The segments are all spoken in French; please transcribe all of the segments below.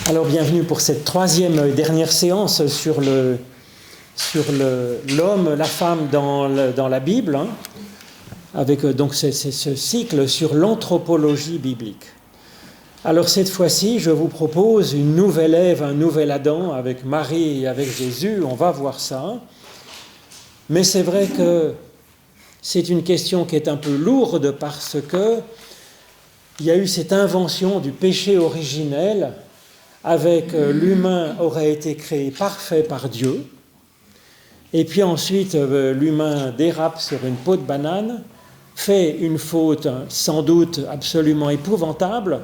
Alors bienvenue pour cette troisième et dernière séance sur l'homme, la femme dans la Bible, hein, avec donc ce cycle sur l'anthropologie biblique. Alors cette fois-ci, je vous propose une nouvelle Ève, un nouvel Adam avec Marie et avec Jésus, on va voir ça. Mais c'est vrai que c'est une question qui est un peu lourde parce que il y a eu cette invention du péché originel avec l'humain aurait été créé parfait par Dieu, et puis ensuite l'humain dérape sur une peau de banane, fait une faute sans doute absolument épouvantable,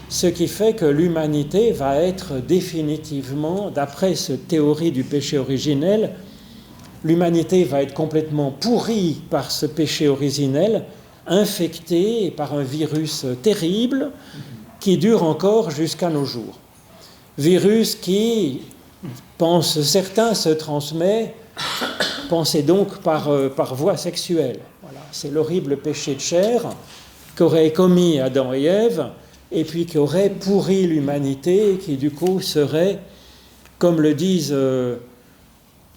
ce qui fait que l'humanité va être définitivement, d'après cette théorie du péché originel, l'humanité va être complètement pourrie par ce péché originel, infectée par un virus terrible qui dure encore jusqu'à nos jours. Virus qui, pensent certains, se transmet, pensez donc par voie sexuelle. Voilà. C'est l'horrible péché de chair qu'auraient commis Adam et Ève, et puis qui aurait pourri l'humanité, qui du coup serait, comme le disent,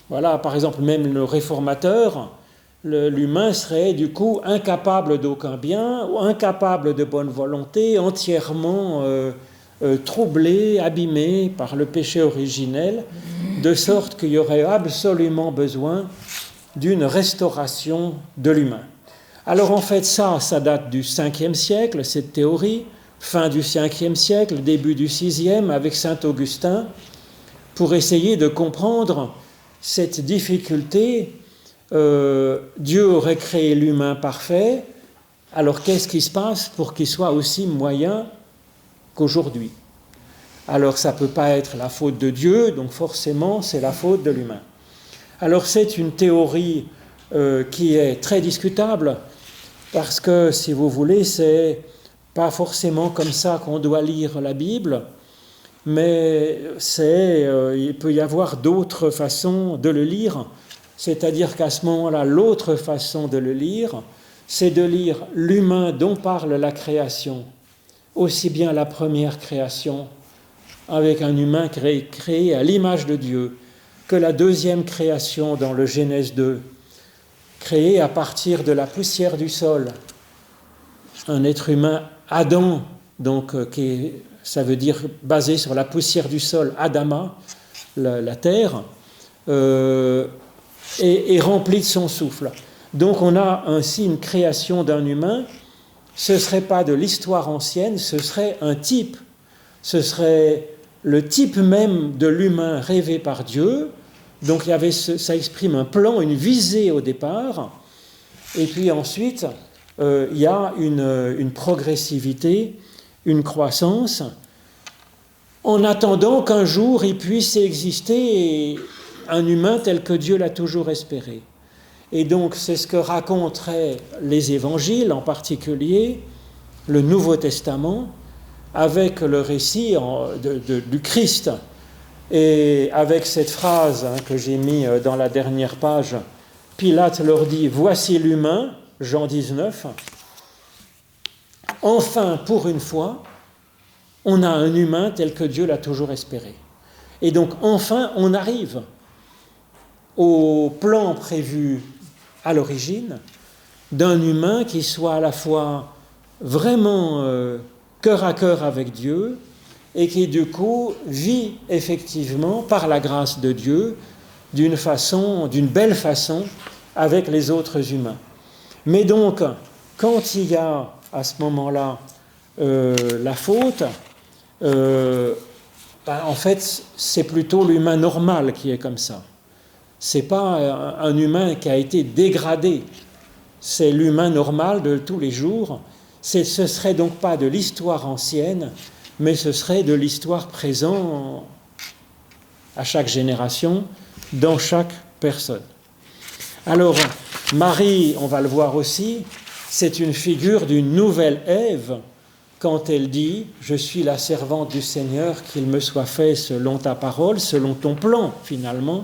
par exemple même le réformateur, l'humain serait du coup incapable d'aucun bien, ou incapable de bonne volonté, entièrement troublé, abîmé par le péché originel, de sorte qu'il y aurait absolument besoin d'une restauration de l'humain. Alors en fait ça date du 5e siècle, cette théorie, fin du 5e siècle, début du 6e, avec saint Augustin, pour essayer de comprendre cette difficulté. Dieu aurait créé l'humain parfait, alors qu'est-ce qui se passe pour qu'il soit aussi moyen qu'aujourd'hui? Alors ça ne peut pas être la faute de Dieu, donc forcément c'est la faute de l'humain. Alors c'est une théorie qui est très discutable, parce que si vous voulez, c'est pas forcément comme ça qu'on doit lire la Bible, mais il peut y avoir d'autres façons de le lire, c'est-à-dire qu'à ce moment-là, l'autre façon de le lire, c'est de lire l'humain dont parle la création, aussi bien la première création, avec un humain créé à l'image de Dieu, que la deuxième création dans le Genèse 2, créé à partir de la poussière du sol, un être humain Adam, donc ça veut dire basé sur la poussière du sol, Adama, la terre, et rempli de son souffle. Donc on a ainsi une création d'un humain. Ce ne serait pas de l'histoire ancienne, ce serait un type. Ce serait le type même de l'humain rêvé par Dieu. Donc ça exprime un plan, une visée au départ. Et puis ensuite, il y a une progressivité, une croissance, en attendant qu'un jour il puisse exister un humain tel que Dieu l'a toujours espéré. Et donc c'est ce que raconteraient les évangiles, en particulier le Nouveau Testament, avec le récit du Christ, et avec cette phrase que j'ai mise dans la dernière page. Pilate leur dit « Voici l'humain », Jean 19. Enfin, pour une fois, on a un humain tel que Dieu l'a toujours espéré. Et donc enfin, on arrive au plan prévu à l'origine d'un humain qui soit à la fois vraiment cœur à cœur avec Dieu et qui du coup vit effectivement par la grâce de Dieu d'une belle façon avec les autres humains. Mais donc, quand il y a à ce moment-là la faute, en fait c'est plutôt l'humain normal qui est comme ça. C'est pas un humain qui a été dégradé, c'est l'humain normal de tous les jours. Ce serait donc pas de l'histoire ancienne, mais ce serait de l'histoire présente à chaque génération, dans chaque personne. Alors, Marie, on va le voir aussi, c'est une figure d'une nouvelle Ève, quand elle dit « Je suis la servante du Seigneur, qu'il me soit fait selon ta parole, selon ton plan, finalement ».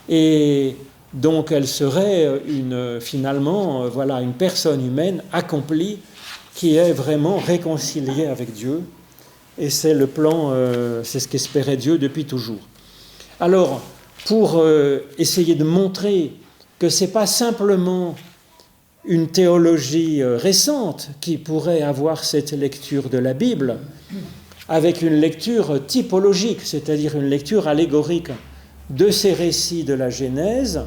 Et donc elle serait une personne humaine accomplie qui est vraiment réconciliée avec Dieu Et c'est le plan, c'est ce qu'espérait Dieu depuis toujours. Alors, pour essayer de montrer que ce n'est pas simplement une théologie récente qui pourrait avoir cette lecture de la Bible, avec une lecture typologique, c'est-à-dire une lecture allégorique de ces récits de la Genèse,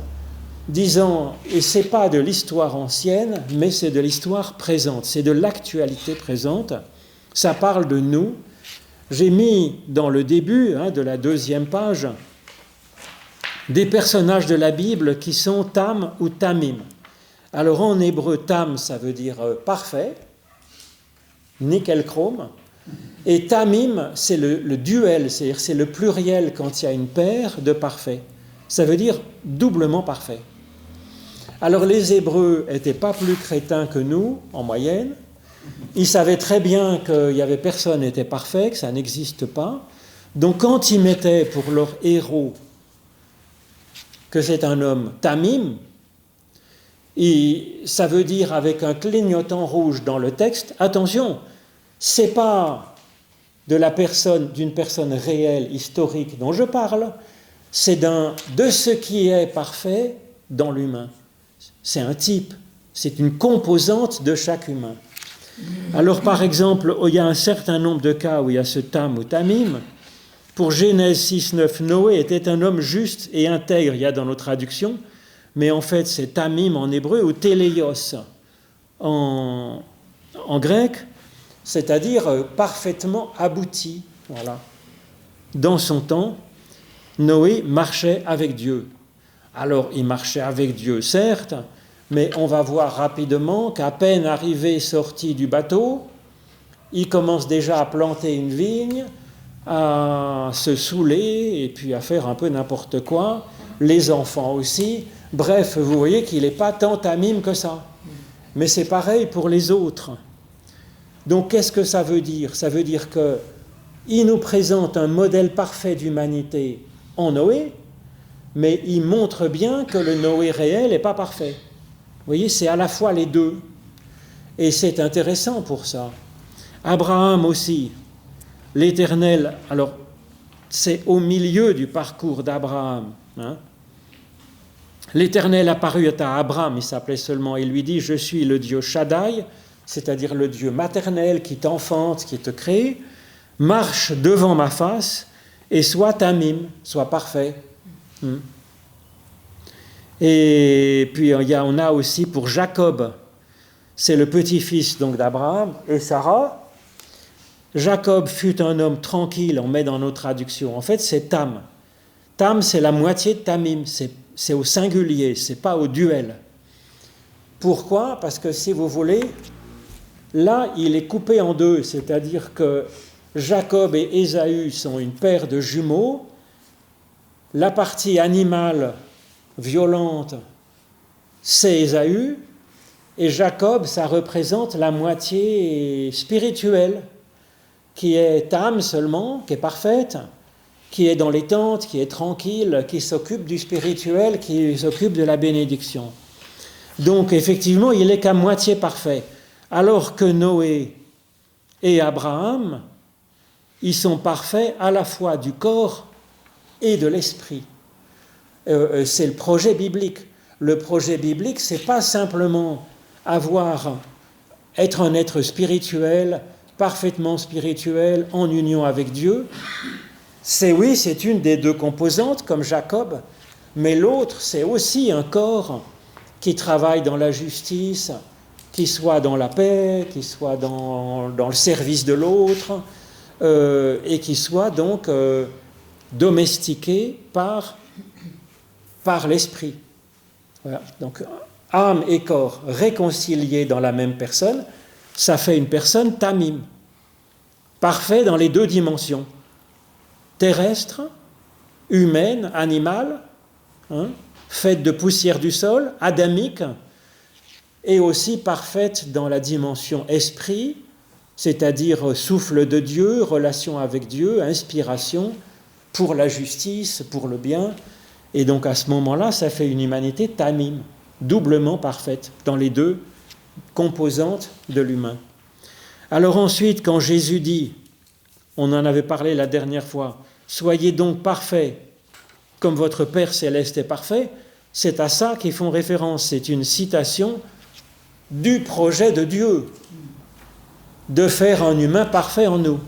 disant, et ce n'est pas de l'histoire ancienne, mais c'est de l'histoire présente, c'est de l'actualité présente, ça parle de nous. J'ai mis dans le début de la 2e page des personnages de la Bible qui sont Tam ou Tamim. Alors en hébreu, Tam, ça veut dire parfait, nickel chrome, et Tamim, c'est le duel, c'est-à-dire c'est le pluriel quand il y a une paire de parfaits. Ça veut dire doublement parfait. Alors les Hébreux n'étaient pas plus crétins que nous, en moyenne. Ils savaient très bien qu'il y avait personne n'était parfait, que ça n'existe pas. Donc quand ils mettaient pour leur héros que c'est un homme Tamim, et ça veut dire avec un clignotant rouge dans le texte, attention, c'est pas d'une personne réelle, historique dont je parle, c'est de ce qui est parfait dans l'humain. C'est un type, c'est une composante de chaque humain. Alors par exemple, il y a un certain nombre de cas où il y a ce Tam ou Tamim. Pour Genèse 6.9, Noé était un homme juste et intègre, il y a dans nos traductions, mais en fait c'est Tamim en hébreu ou Téléios en grec, c'est-à-dire parfaitement abouti. Voilà. Dans son temps, Noé marchait avec Dieu. Alors il marchait avec Dieu, certes, mais on va voir rapidement qu'à peine arrivé, sorti du bateau, il commence déjà à planter une vigne, à se saouler et puis à faire un peu n'importe quoi, les enfants aussi. Bref, vous voyez qu'il n'est pas tant Tamim que ça. Mais c'est pareil pour les autres. Donc qu'est-ce que ça veut dire ? Ça veut dire qu'il nous présente un modèle parfait d'humanité en Noé, mais il montre bien que le Noé réel n'est pas parfait. Vous voyez, c'est à la fois les deux. Et c'est intéressant pour ça. Abraham aussi, l'Éternel, alors c'est au milieu du parcours d'Abraham. L'Éternel apparut à Abraham, il s'appelait seulement, et lui dit, je suis le Dieu Shaddai, c'est-à-dire le Dieu maternel qui t'enfante, qui te crée, marche devant ma face et sois Tamim, sois parfait. Et puis on a aussi pour Jacob, c'est le petit-fils donc d'Abraham et Sarah. Jacob fut un homme tranquille, on met dans nos traductions. En fait, c'est Tam. Tam, c'est la moitié de Tamim, c'est au singulier, c'est pas au duel. Pourquoi ? Parce que si vous voulez, là, il est coupé en deux, c'est-à-dire que Jacob et Ésaü sont une paire de jumeaux. La partie animale violente, c'est Ésaü, et Jacob, ça représente la moitié spirituelle, qui est Tam seulement, qui est parfaite, qui est dans les tentes, qui est tranquille, qui s'occupe du spirituel, qui s'occupe de la bénédiction. Donc effectivement, il n'est qu'à moitié parfait. Alors que Noé et Abraham, ils sont parfaits à la fois du corps et de l'esprit. C'est le projet biblique. Le projet biblique, c'est pas simplement être un être spirituel, parfaitement spirituel, en union avec Dieu. C'est une des deux composantes, comme Jacob, mais l'autre, c'est aussi un corps qui travaille dans la justice, qui soit dans la paix, qui soit dans le service de l'autre, et qui soit donc domestiqué par l'esprit. Voilà. Donc, âme et corps réconciliés dans la même personne, ça fait une personne tamim, parfait dans les deux dimensions, terrestre, humaine, animale, faite de poussière du sol, adamique, et aussi parfaite dans la dimension esprit, c'est-à-dire souffle de Dieu, relation avec Dieu, inspiration pour la justice, pour le bien. Et donc à ce moment-là, ça fait une humanité tamim, doublement parfaite dans les deux composantes de l'humain. Alors ensuite, quand Jésus dit On en avait parlé la dernière fois. Soyez donc parfaits, comme votre Père céleste est parfait. C'est à ça qu'ils font référence. C'est une citation du projet de Dieu, de faire un humain parfait en nous,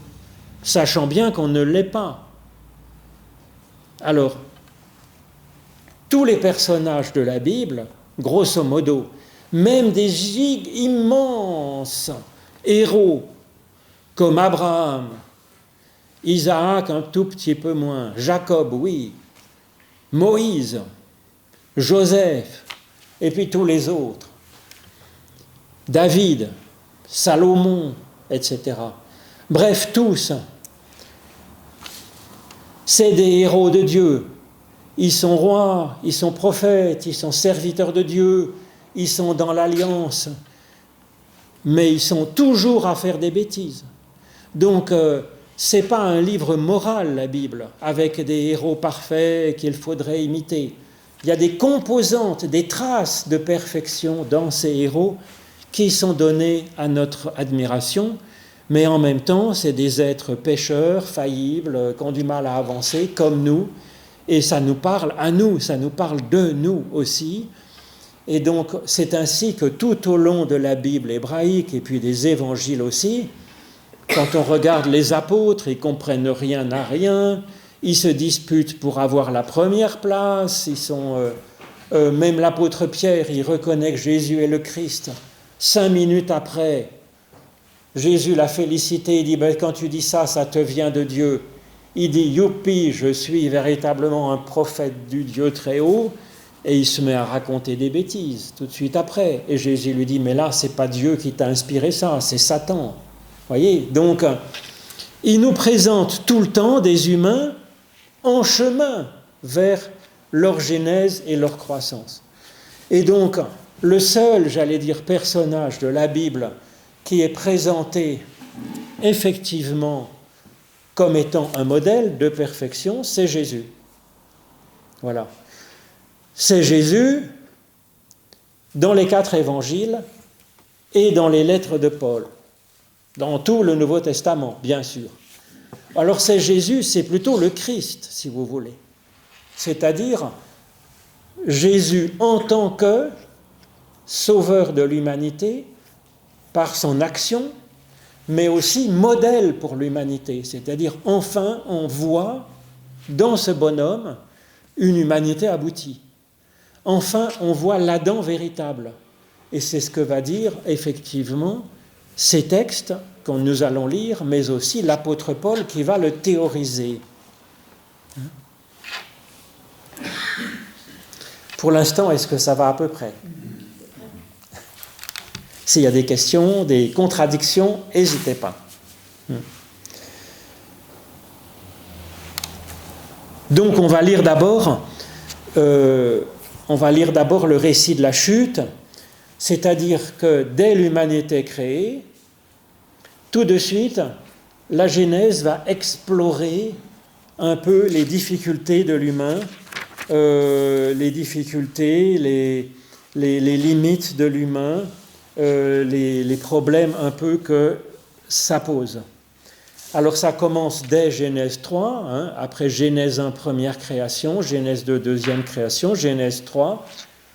sachant bien qu'on ne l'est pas. Alors, tous les personnages de la Bible, grosso modo, même des immenses héros comme Abraham, Isaac un tout petit peu moins, Jacob, oui, Moïse, Joseph, et puis tous les autres, David, Salomon, etc. Bref, tous, c'est des héros de Dieu. Ils sont rois, ils sont prophètes, ils sont serviteurs de Dieu, ils sont dans l'alliance, mais ils sont toujours à faire des bêtises. Donc, ce n'est pas un livre moral, la Bible, avec des héros parfaits qu'il faudrait imiter. Il y a des composantes, des traces de perfection dans ces héros qui sont données à notre admiration, mais en même temps, c'est des êtres pécheurs, faillibles, qui ont du mal à avancer, comme nous, et ça nous parle à nous, ça nous parle de nous aussi. Et donc, c'est ainsi que tout au long de la Bible hébraïque, et puis des évangiles aussi, quand on regarde les apôtres, ils ne comprennent rien à rien, ils se disputent pour avoir la première place, même l'apôtre Pierre, il reconnaît que Jésus est le Christ. 5 minutes après, Jésus l'a félicité, il dit « Quand tu dis ça, ça te vient de Dieu ». Il dit « Youpi, je suis véritablement un prophète du Dieu très haut ». Et il se met à raconter des bêtises tout de suite après. Et Jésus lui dit « Mais là, ce n'est pas Dieu qui t'a inspiré ça, c'est Satan ». Voyez, donc, il nous présente tout le temps des humains en chemin vers leur genèse et leur croissance. Et donc, le seul, j'allais dire, personnage de la Bible qui est présenté effectivement comme étant un modèle de perfection, c'est Jésus. Voilà. C'est Jésus dans les 4 évangiles et dans les lettres de Paul. Dans tout le Nouveau Testament, bien sûr. Alors c'est Jésus, c'est plutôt le Christ, si vous voulez. C'est-à-dire Jésus en tant que sauveur de l'humanité par son action, mais aussi modèle pour l'humanité. C'est-à-dire enfin on voit dans ce bonhomme une humanité aboutie. Enfin on voit l'Adam véritable. Et c'est ce que va dire effectivement ces textes que nous allons lire, mais aussi l'apôtre Paul qui va le théoriser. Pour l'instant, est-ce que ça va à peu près? S'il y a des questions, des contradictions, n'hésitez pas. Donc on va lire d'abord le récit de la chute, c'est-à-dire que dès l'humanité créée, tout de suite, la Genèse va explorer un peu les difficultés de l'humain, les difficultés, les limites de l'humain, les problèmes un peu que ça pose. Alors ça commence dès Genèse 3, après Genèse 1, première création, Genèse 2, deuxième création, Genèse 3,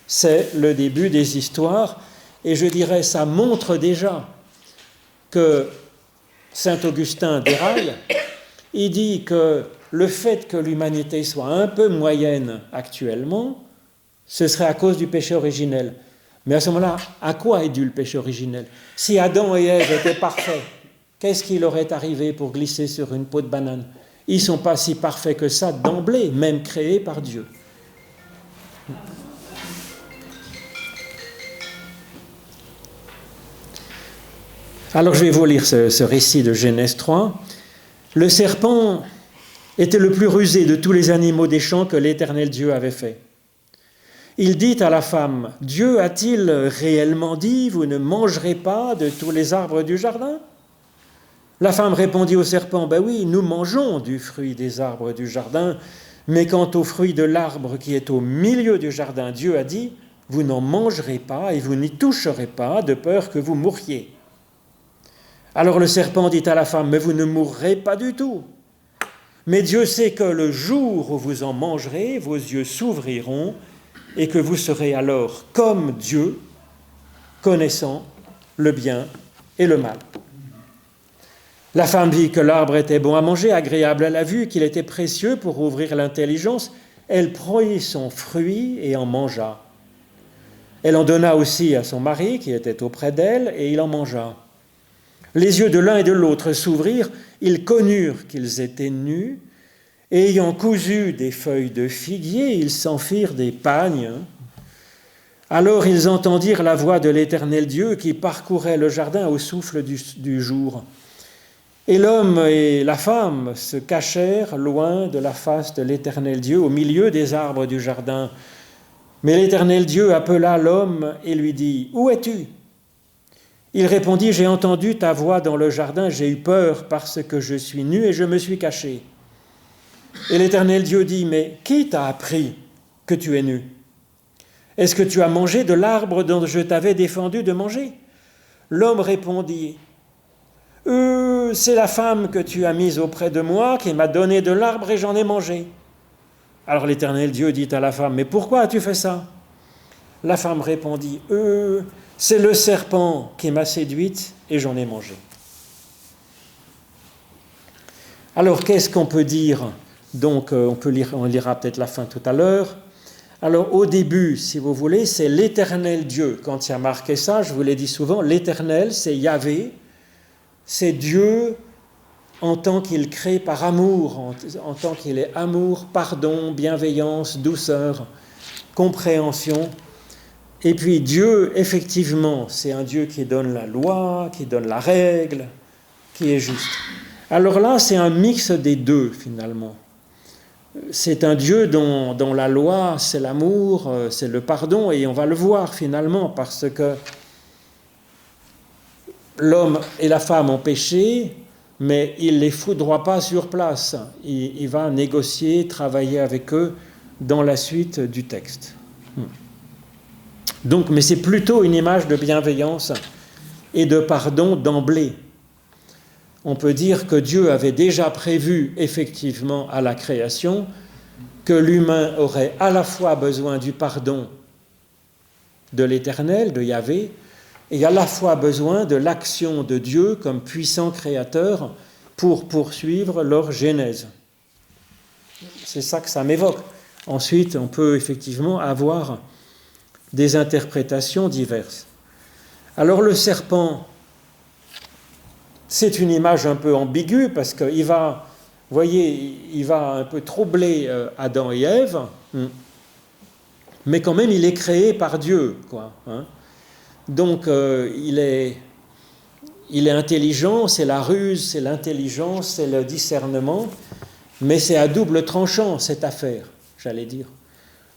c'est le début des histoires, et je dirais ça montre déjà que Saint Augustin déraille, il dit que le fait que l'humanité soit un peu moyenne actuellement, ce serait à cause du péché originel. Mais à ce moment-là, à quoi est dû le péché originel? Si Adam et Ève étaient parfaits, qu'est-ce qui leur est arrivé pour glisser sur une peau de banane? Ils ne sont pas si parfaits que ça d'emblée, même créés par Dieu. Alors je vais vous lire ce récit de Genèse 3. Le serpent était le plus rusé de tous les animaux des champs que l'Éternel Dieu avait fait. Il dit à la femme, « Dieu a-t-il réellement dit, vous ne mangerez pas de tous les arbres du jardin ?» La femme répondit au serpent, « Ben oui, nous mangeons du fruit des arbres du jardin, mais quant au fruit de l'arbre qui est au milieu du jardin, Dieu a dit, vous n'en mangerez pas et vous n'y toucherez pas, de peur que vous mouriez. » Alors le serpent dit à la femme, mais vous ne mourrez pas du tout. Mais Dieu sait que le jour où vous en mangerez, vos yeux s'ouvriront et que vous serez alors comme Dieu, connaissant le bien et le mal. La femme vit que l'arbre était bon à manger, agréable à la vue, qu'il était précieux pour ouvrir l'intelligence. Elle prit son fruit et en mangea. Elle en donna aussi à son mari qui était auprès d'elle et il en mangea. Les yeux de l'un et de l'autre s'ouvrirent, ils connurent qu'ils étaient nus, et ayant cousu des feuilles de figuier, ils s'en firent des pagnes. Alors ils entendirent la voix de l'Éternel Dieu qui parcourait le jardin au souffle du jour. Et l'homme et la femme se cachèrent loin de la face de l'Éternel Dieu, au milieu des arbres du jardin. Mais l'Éternel Dieu appela l'homme et lui dit, « Où es-tu » Il répondit, « J'ai entendu ta voix dans le jardin, j'ai eu peur parce que je suis nu et je me suis caché. » Et l'Éternel Dieu dit, « Mais qui t'a appris que tu es nu ? Est-ce que tu as mangé de l'arbre dont je t'avais défendu de manger ?» L'homme répondit, « C'est la femme que tu as mise auprès de moi qui m'a donné de l'arbre et j'en ai mangé. » Alors l'Éternel Dieu dit à la femme, « Mais pourquoi as-tu fait ça ?» La femme répondit, « C'est le serpent qui m'a séduite et j'en ai mangé. » Alors qu'est-ce qu'on peut dire ? Donc on lira peut-être la fin tout à l'heure. Alors au début, si vous voulez, c'est l'Éternel Dieu. Quand il y a marqué ça, je vous l'ai dit souvent, l'Éternel, c'est Yahvé, c'est Dieu en tant qu'il crée par amour, en tant qu'il est amour, pardon, bienveillance, douceur, compréhension. Et puis Dieu, effectivement, c'est un Dieu qui donne la loi, qui donne la règle, qui est juste. Alors là, c'est un mix des deux, finalement. C'est un Dieu dont la loi, c'est l'amour, c'est le pardon, et on va le voir, finalement, parce que l'homme et la femme ont péché, mais il ne les foudroie pas sur place. Il va négocier, travailler avec eux dans la suite du texte. Donc, mais c'est plutôt une image de bienveillance et de pardon d'emblée. On peut dire que Dieu avait déjà prévu effectivement à la création que l'humain aurait à la fois besoin du pardon de l'Éternel, de Yahvé, et à la fois besoin de l'action de Dieu comme puissant créateur pour poursuivre leur genèse. C'est ça que ça m'évoque. Ensuite, on peut effectivement avoir des interprétations diverses. Alors le serpent, c'est une image un peu ambiguë parce qu'il va, vous voyez, il va un peu troubler Adam et Ève, mais quand même il est créé par Dieu, quoi. Donc il est intelligent, c'est la ruse, c'est l'intelligence, c'est le discernement, mais c'est à double tranchant cette affaire, j'allais dire.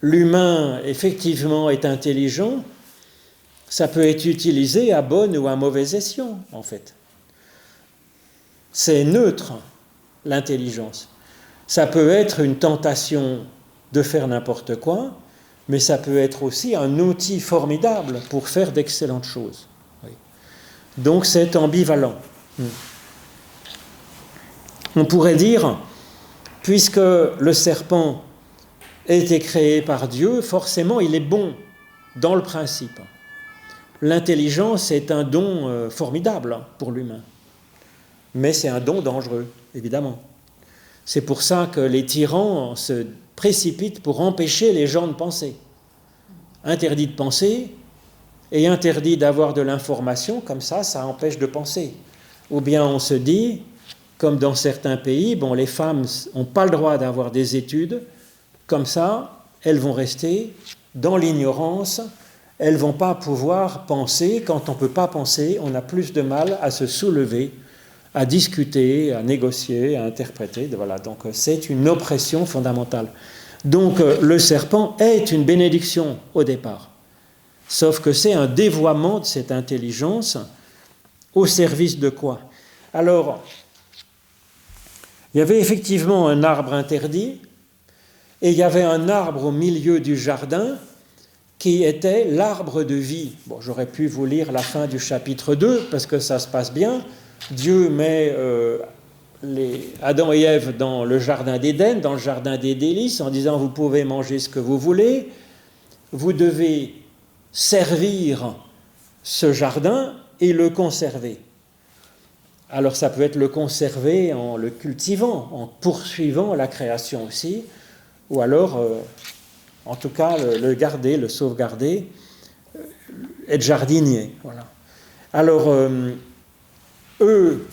L'humain, effectivement, est intelligent, ça peut être utilisé à bon ou à mauvais escient, en fait. C'est neutre, l'intelligence. Ça peut être une tentation de faire n'importe quoi, mais ça peut être aussi un outil formidable pour faire d'excellentes choses. Oui. Donc c'est ambivalent. On pourrait dire, puisque le serpent a été créé par Dieu, forcément il est bon dans le principe. L'intelligence est un don formidable pour l'humain, mais c'est un don dangereux, évidemment. C'est pour ça que les tyrans se précipitent pour empêcher les gens de penser. Interdit de penser et interdit d'avoir de l'information, comme ça empêche de penser. Ou bien on se dit, comme dans certains pays, les femmes n'ont pas le droit d'avoir des études, comme ça, elles vont rester dans l'ignorance, elles ne vont pas pouvoir penser. Quand on ne peut pas penser, on a plus de mal à se soulever, à discuter, à négocier, à interpréter. Voilà, donc c'est une oppression fondamentale. Donc le serpent est une bénédiction au départ, sauf que c'est un dévoiement de cette intelligence au service de quoi ? Alors, il y avait effectivement un arbre interdit, et il y avait un arbre au milieu du jardin qui était l'arbre de vie. Bon, j'aurais pu vous lire la fin du chapitre 2, parce que ça se passe bien. Dieu met Adam et Ève dans le jardin d'Éden, dans le jardin des délices, en disant vous pouvez manger ce que vous voulez, vous devez servir ce jardin et le conserver. Alors ça peut être le conserver en le cultivant, en poursuivant la création aussi, ou alors, en tout cas, le garder, le sauvegarder, être jardinier. Voilà. Alors, eux,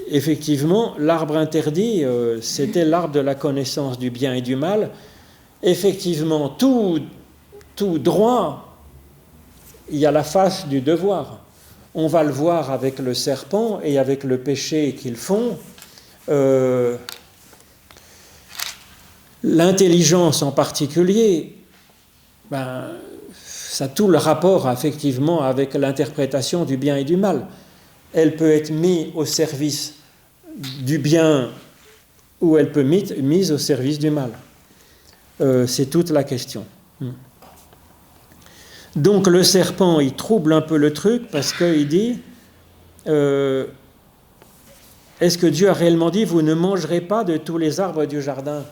effectivement, l'arbre interdit, c'était l'arbre de la connaissance du bien et du mal. Effectivement, tout droit, il y a la face du devoir. On va le voir avec le serpent et avec le péché qu'ils font. L'intelligence en particulier, ça a tout le rapport effectivement avec l'interprétation du bien et du mal. Elle peut être mise au service du bien ou elle peut être mise au service du mal. C'est toute la question. Donc le serpent, il trouble un peu le truc parce qu'il dit est-ce que Dieu a réellement dit vous ne mangerez pas de tous les arbres du jardin?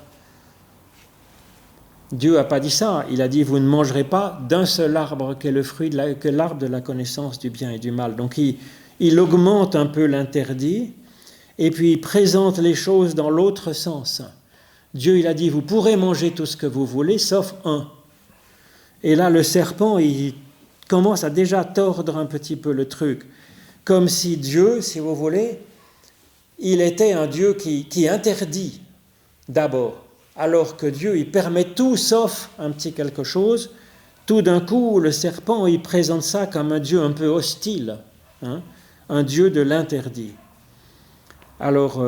Dieu n'a pas dit ça, il a dit vous ne mangerez pas d'un seul arbre qui est le fruit que l'arbre de la connaissance du bien et du mal. Donc il augmente un peu l'interdit et puis il présente les choses dans l'autre sens. Dieu il a dit vous pourrez manger tout ce que vous voulez sauf un. Et là, le serpent, il commence à déjà tordre un petit peu le truc. Comme si Dieu, si vous voulez, il était un Dieu qui interdit d'abord. Alors que Dieu, il permet tout sauf un petit quelque chose. Tout d'un coup, le serpent, il présente ça comme un Dieu un peu hostile. Un Dieu de l'interdit. Alors,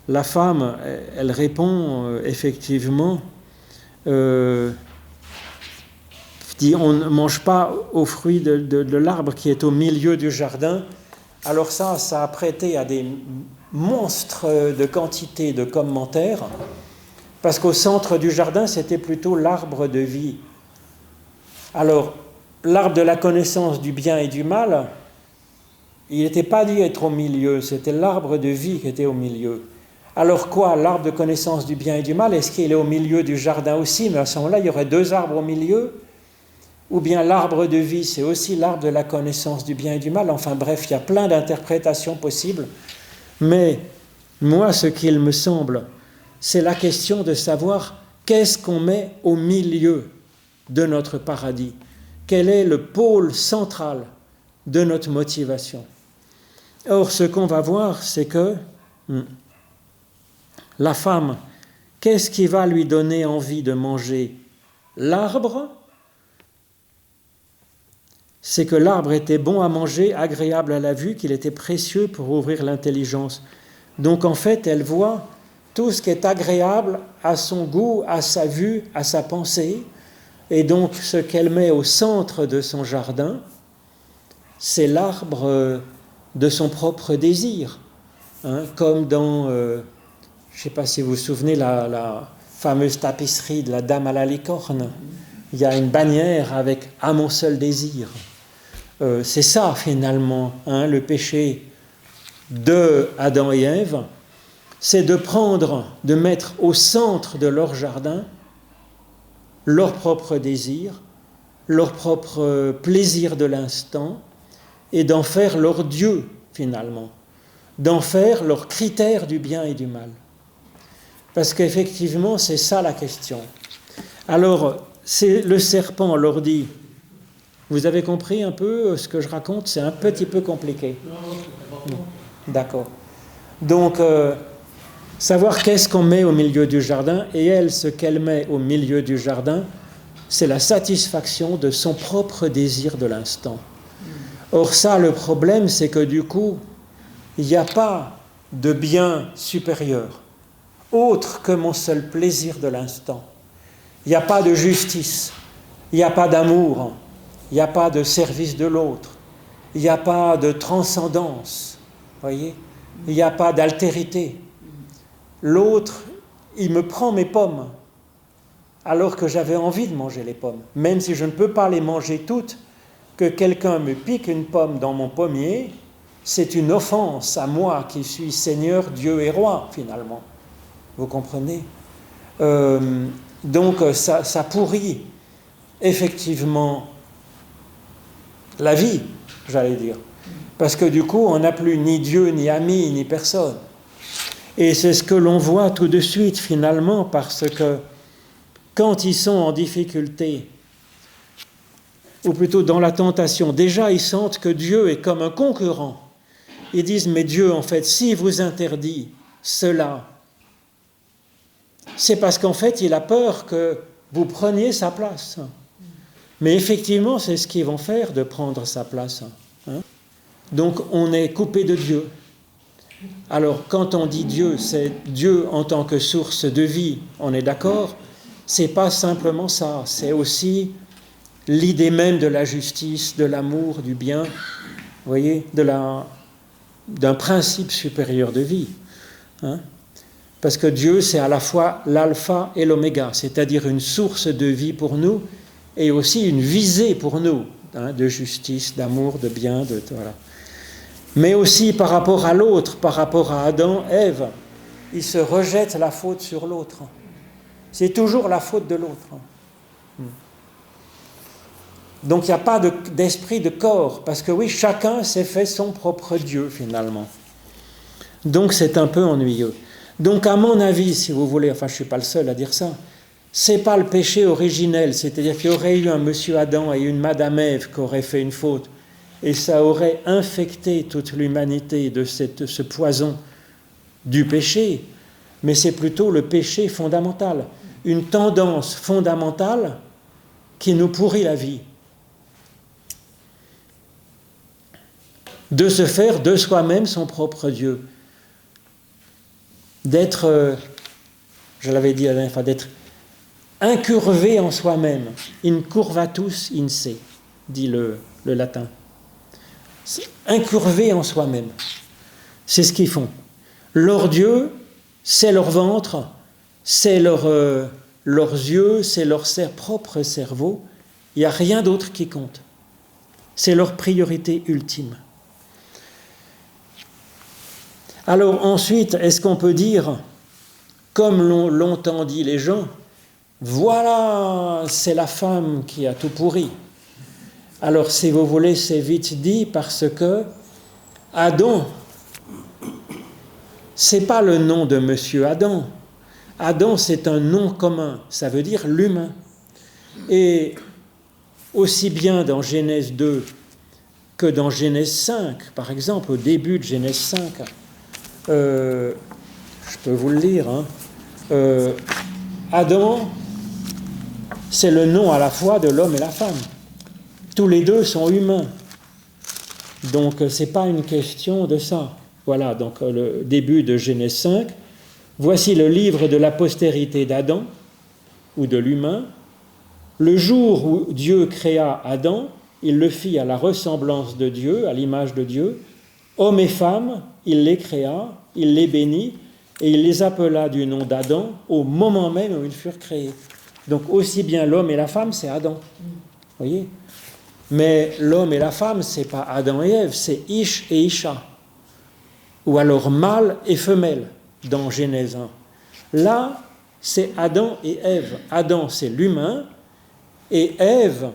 la femme, elle répond effectivement... dit on ne mange pas aux fruits de l'arbre qui est au milieu du jardin. Alors ça a prêté à des monstres de quantité de commentaires, parce qu'au centre du jardin, c'était plutôt l'arbre de vie. Alors, l'arbre de la connaissance du bien et du mal, il n'était pas dit être au milieu, c'était l'arbre de vie qui était au milieu. Alors quoi, l'arbre de connaissance du bien et du mal, est-ce qu'il est au milieu du jardin aussi? Mais à ce moment-là, il y aurait deux arbres au milieu. Ou bien l'arbre de vie, c'est aussi l'arbre de la connaissance du bien et du mal. Enfin bref, il y a plein d'interprétations possibles. Mais moi, ce qu'il me semble, c'est la question de savoir qu'est-ce qu'on met au milieu de notre paradis. Quel est le pôle central de notre motivation? Or, ce qu'on va voir, c'est que la femme, qu'est-ce qui va lui donner envie de manger l'arbre? C'est que l'arbre était bon à manger, agréable à la vue, qu'il était précieux pour ouvrir l'intelligence. Donc en fait, elle voit tout ce qui est agréable à son goût, à sa vue, à sa pensée. Et donc ce qu'elle met au centre de son jardin, c'est l'arbre de son propre désir. Comme dans, je ne sais pas si vous vous souvenez, la fameuse tapisserie de la Dame à la licorne. Il y a une bannière avec « à mon seul désir ». C'est ça finalement, le péché de Adam et Ève, c'est de mettre au centre de leur jardin leur propre désir, leur propre plaisir de l'instant, et d'en faire leur Dieu finalement, d'en faire leur critère du bien et du mal. Parce qu'effectivement, c'est ça la question. Alors, le serpent leur dit... Vous avez compris un peu ce que je raconte? C'est un petit peu compliqué. Non. D'accord. Donc, savoir qu'est-ce qu'on met au milieu du jardin, et elle, ce qu'elle met au milieu du jardin, c'est la satisfaction de son propre désir de l'instant. Or ça, le problème, c'est que du coup, il n'y a pas de bien supérieur, autre que mon seul plaisir de l'instant. Il n'y a pas de justice, il n'y a pas d'amour, il n'y a pas de service de l'autre, il n'y a pas de transcendance, voyez, il n'y a pas d'altérité. L'autre, il me prend mes pommes, alors que j'avais envie de manger les pommes, même si je ne peux pas les manger toutes, que quelqu'un me pique une pomme dans mon pommier, c'est une offense à moi qui suis Seigneur, Dieu et Roi, finalement. Vous comprenez ? Donc ça pourrit effectivement la vie, j'allais dire. Parce que du coup, on n'a plus ni Dieu, ni ami, ni personne. Et c'est ce que l'on voit tout de suite, finalement, parce que quand ils sont en difficulté, ou plutôt dans la tentation, déjà ils sentent que Dieu est comme un concurrent. Ils disent, mais Dieu, en fait, s'il vous interdit cela, c'est parce qu'en fait, il a peur que vous preniez sa place. Mais effectivement, c'est ce qu'ils vont faire, de prendre sa place. Donc, on est coupé de Dieu. Alors, quand on dit Dieu, c'est Dieu en tant que source de vie, on est d'accord ? C'est pas simplement ça, c'est aussi l'idée même de la justice, de l'amour, du bien, vous voyez, d'un principe supérieur de vie. Parce que Dieu, c'est à la fois l'alpha et l'oméga, c'est-à-dire une source de vie pour nous et aussi une visée pour nous, de justice, d'amour, de bien, voilà. Mais aussi par rapport à l'autre, par rapport à Adam, Ève, ils se rejettent la faute sur l'autre. C'est toujours la faute de l'autre. Donc il n'y a pas d'esprit de corps, parce que oui, chacun s'est fait son propre Dieu finalement. Donc c'est un peu ennuyeux. Donc à mon avis, si vous voulez, enfin je ne suis pas le seul à dire ça, c'est pas le péché originel, c'est-à-dire qu'il y aurait eu un monsieur Adam et une madame Ève qui auraient fait une faute, et ça aurait infecté toute l'humanité de ce poison du péché, mais c'est plutôt le péché fondamental, une tendance fondamentale qui nous pourrit la vie. De se faire de soi-même son propre Dieu. D'être, je l'avais dit la dernière fois, d'être incurvé en soi-même. In curvatus in se, dit le latin. C'est incurvé en soi-même. C'est ce qu'ils font. Leur Dieu, c'est leur ventre, c'est leurs yeux, c'est leur propre cerveau. Il n'y a rien d'autre qui compte. C'est leur priorité ultime. Alors ensuite, est-ce qu'on peut dire, comme l'ont longtemps dit les gens, voilà, c'est la femme qui a tout pourri. Alors si vous voulez, c'est vite dit parce que Adam, c'est pas le nom de Monsieur Adam. Adam, c'est un nom commun, ça veut dire l'humain. Et aussi bien dans Genèse 2 que dans Genèse 5, par exemple, au début de Genèse 5, je peux vous le lire, Adam, c'est le nom à la fois de l'homme et la femme. Tous les deux sont humains. Donc, ce n'est pas une question de ça. Voilà, donc le début de Genèse 5. Voici le livre de la postérité d'Adam, ou de l'humain. Le jour où Dieu créa Adam, il le fit à la ressemblance de Dieu, à l'image de Dieu. Hommes et femmes, il les créa, il les bénit, et il les appela du nom d'Adam au moment même où ils furent créés. Donc aussi bien l'homme et la femme, c'est Adam. Vous voyez ? Mais l'homme et la femme, c'est pas Adam et Ève, c'est Ish et Isha. Ou alors mâle et femelle, dans Genèse 1. Là, c'est Adam et Ève. Adam, c'est l'humain, et Ève,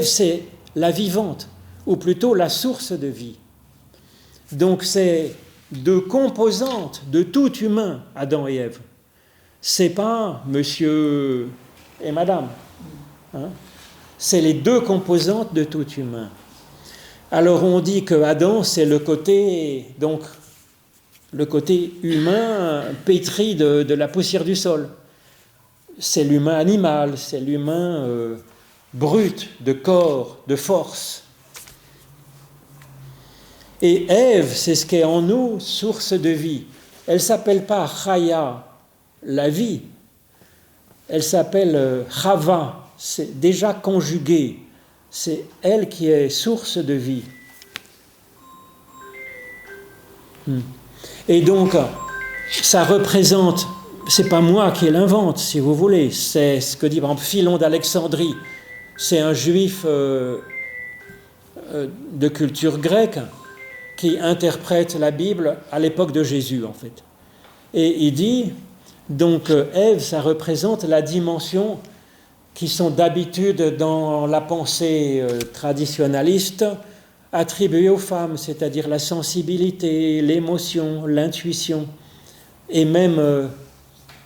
c'est la vivante, ou plutôt la source de vie. Donc c'est deux composantes de tout humain, Adam et Ève. C'est pas monsieur et madame. C'est les deux composantes de tout humain. Alors on dit que Adam, c'est le côté humain pétri de la poussière du sol. C'est l'humain animal, c'est l'humain brut, de corps, de force. Et Ève, c'est ce qui est en nous, source de vie. Elle ne s'appelle pas Chaya, la vie. Elle s'appelle Chava, c'est déjà conjugué. C'est elle qui est source de vie. Et donc, ça représente, c'est pas moi qui l'invente, si vous voulez, c'est ce que dit par exemple Philon d'Alexandrie. C'est un juif de culture grecque qui interprète la Bible à l'époque de Jésus, en fait. Et il dit, donc Ève, ça représente la dimension qui sont d'habitude dans la pensée traditionnaliste attribuée aux femmes, c'est-à-dire la sensibilité, l'émotion, l'intuition et même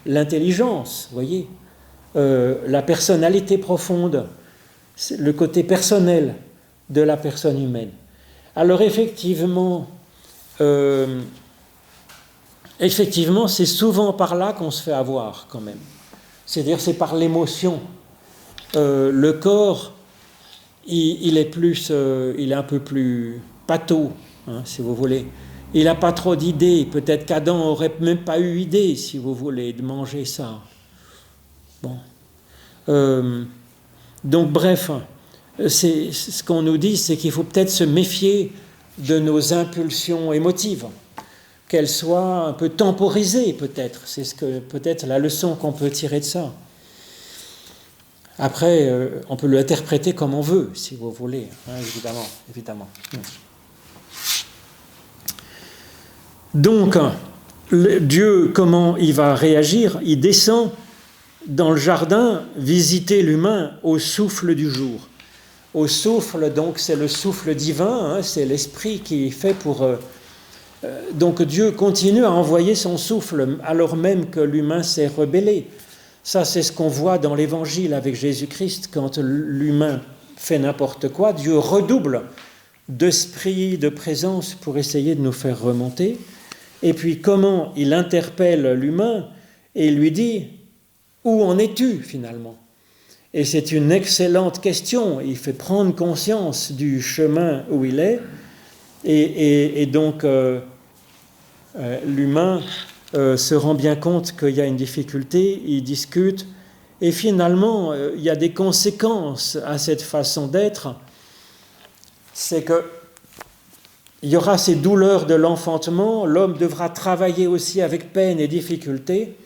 l'intelligence, vous voyez, la personnalité profonde, le côté personnel de la personne humaine. Alors effectivement, c'est souvent par là qu'on se fait avoir quand même. C'est-à-dire c'est par l'émotion. Le corps, il est un peu plus pâteau, hein, si vous voulez. Il n'a pas trop d'idées. Peut-être qu'Adam n'aurait même pas eu idée, si vous voulez, de manger ça. Bon. Donc bref, ce qu'on nous dit, c'est qu'il faut peut-être se méfier de nos impulsions émotives, qu'elles soient un peu temporisées peut-être. C'est peut-être la leçon qu'on peut tirer de ça. Après, on peut l'interpréter comme on veut, si vous voulez, hein, évidemment. Donc, Dieu, comment il va réagir? Il descend dans le jardin visiter l'humain au souffle du jour. Au souffle, donc, c'est le souffle divin, hein, c'est l'esprit qui est fait pour... donc Dieu continue à envoyer son souffle alors même que l'humain s'est rebellé. Ça, c'est ce qu'on voit dans l'Évangile avec Jésus-Christ. Quand l'humain fait n'importe quoi, Dieu redouble d'esprit, de présence pour essayer de nous faire remonter. Et puis, comment il interpelle l'humain et lui dit « Où en es-tu, finalement ?» Et c'est une excellente question. Il fait prendre conscience du chemin où il est. Et donc, l'humain... se rend bien compte qu'il y a une difficulté, il discute, et finalement, il y a des conséquences à cette façon d'être. C'est que il y aura ces douleurs de l'enfantement, l'homme devra travailler aussi avec peine et difficulté.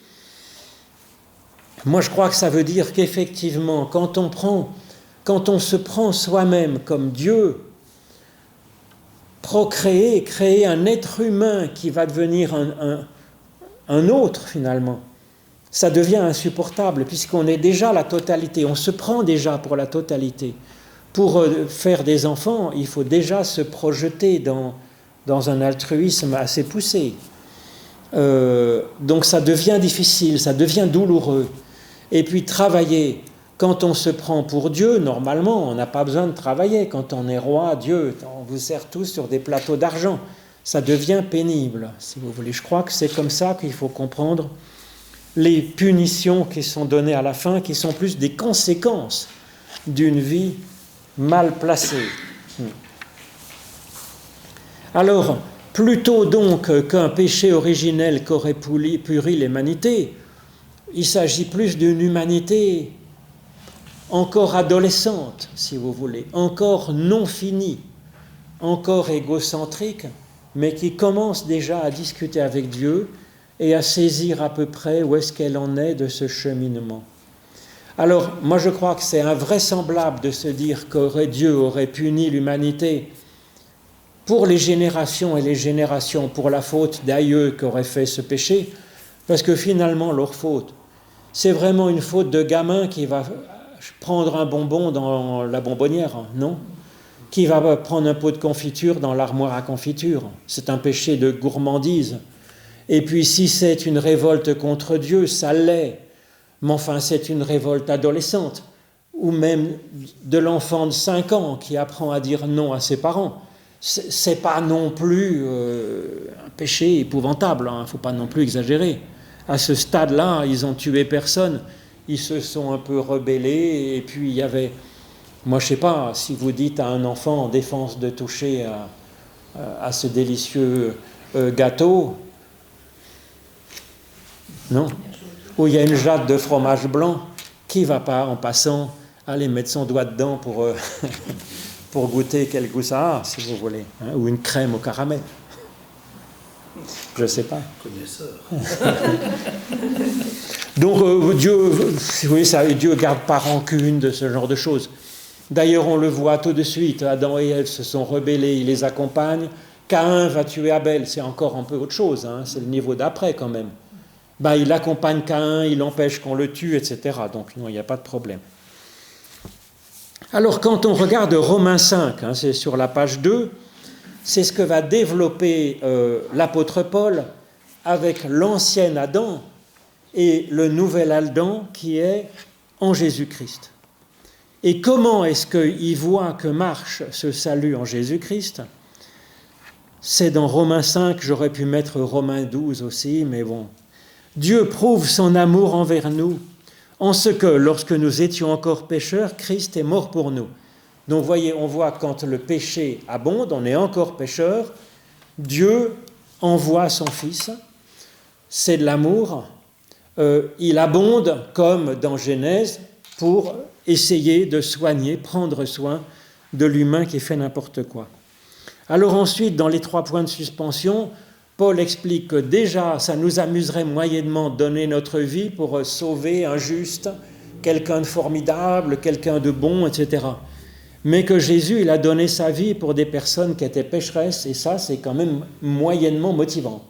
Moi, je crois que ça veut dire qu'effectivement, quand on se prend soi-même comme Dieu, procréer, créer un être humain qui va devenir un autre, finalement, ça devient insupportable, puisqu'on est déjà la totalité, on se prend déjà pour la totalité. Pour faire des enfants, il faut déjà se projeter dans un altruisme assez poussé. Donc ça devient difficile, ça devient douloureux. Et puis travailler, quand on se prend pour Dieu, normalement, on n'a pas besoin de travailler. Quand on est roi, Dieu, on vous sert tous sur des plateaux d'argent. Ça devient pénible, si vous voulez. Je crois que c'est comme ça qu'il faut comprendre les punitions qui sont données à la fin, qui sont plus des conséquences d'une vie mal placée. Alors, plutôt donc qu'un péché originel qu'aurait puri l'humanité, il s'agit plus d'une humanité encore adolescente, si vous voulez, encore non finie, encore égocentrique, mais qui commence déjà à discuter avec Dieu et à saisir à peu près où est-ce qu'elle en est de ce cheminement. Alors, moi je crois que c'est invraisemblable de se dire que Dieu aurait puni l'humanité pour les générations et les générations, pour la faute d'aïeux qui auraient fait ce péché, parce que finalement leur faute, c'est vraiment une faute de gamin qui va prendre un bonbon dans la bonbonnière, non ? Qui va prendre un pot de confiture dans l'armoire à confiture. C'est un péché de gourmandise. Et puis si c'est une révolte contre Dieu, ça l'est. Mais enfin, c'est une révolte adolescente, ou même de l'enfant de 5 ans qui apprend à dire non à ses parents. C'est pas non plus un péché épouvantable, hein, faut pas non plus exagérer. À ce stade-là, ils ont tué personne. Ils se sont un peu rebellés, et puis il y avait... Moi, je ne sais pas, si vous dites à un enfant en défense de toucher à ce délicieux gâteau, non, où il y a une jatte de fromage blanc, qui ne va pas, en passant, aller mettre son doigt dedans pour goûter quel goût ça a, si vous voulez, hein, ou une crème au caramel. Je ne sais pas. Connaisseur. Donc Dieu, oui, Dieu garde pas rancune de ce genre de choses. D'ailleurs, on le voit tout de suite, Adam et Ève se sont rebellés, il les accompagne. Caïn va tuer Abel, c'est encore un peu autre chose, hein, c'est le niveau d'après quand même. Ben, il accompagne Caïn, il empêche qu'on le tue, etc. Donc non, il n'y a pas de problème. Alors quand on regarde Romains 5, hein, c'est sur la page 2, c'est ce que va développer l'apôtre Paul avec l'ancien Adam et le nouvel Adam qui est en Jésus-Christ. Et comment est-ce qu'il voit que marche ce salut en Jésus-Christ ? C'est dans Romains 5, j'aurais pu mettre Romains 12 aussi, mais bon. Dieu prouve son amour envers nous, en ce que, lorsque nous étions encore pécheurs, Christ est mort pour nous. Donc, voyez, on voit quand le péché abonde, on est encore pécheurs, Dieu envoie son Fils, c'est de l'amour, il abonde, comme dans Genèse, pour essayer de soigner, prendre soin de l'humain qui fait n'importe quoi. Alors ensuite, dans les 3 points de suspension, Paul explique que déjà, ça nous amuserait moyennement de donner notre vie pour sauver un juste, quelqu'un de formidable, quelqu'un de bon, etc. Mais que Jésus, il a donné sa vie pour des personnes qui étaient pécheresses, et ça, c'est quand même moyennement motivant.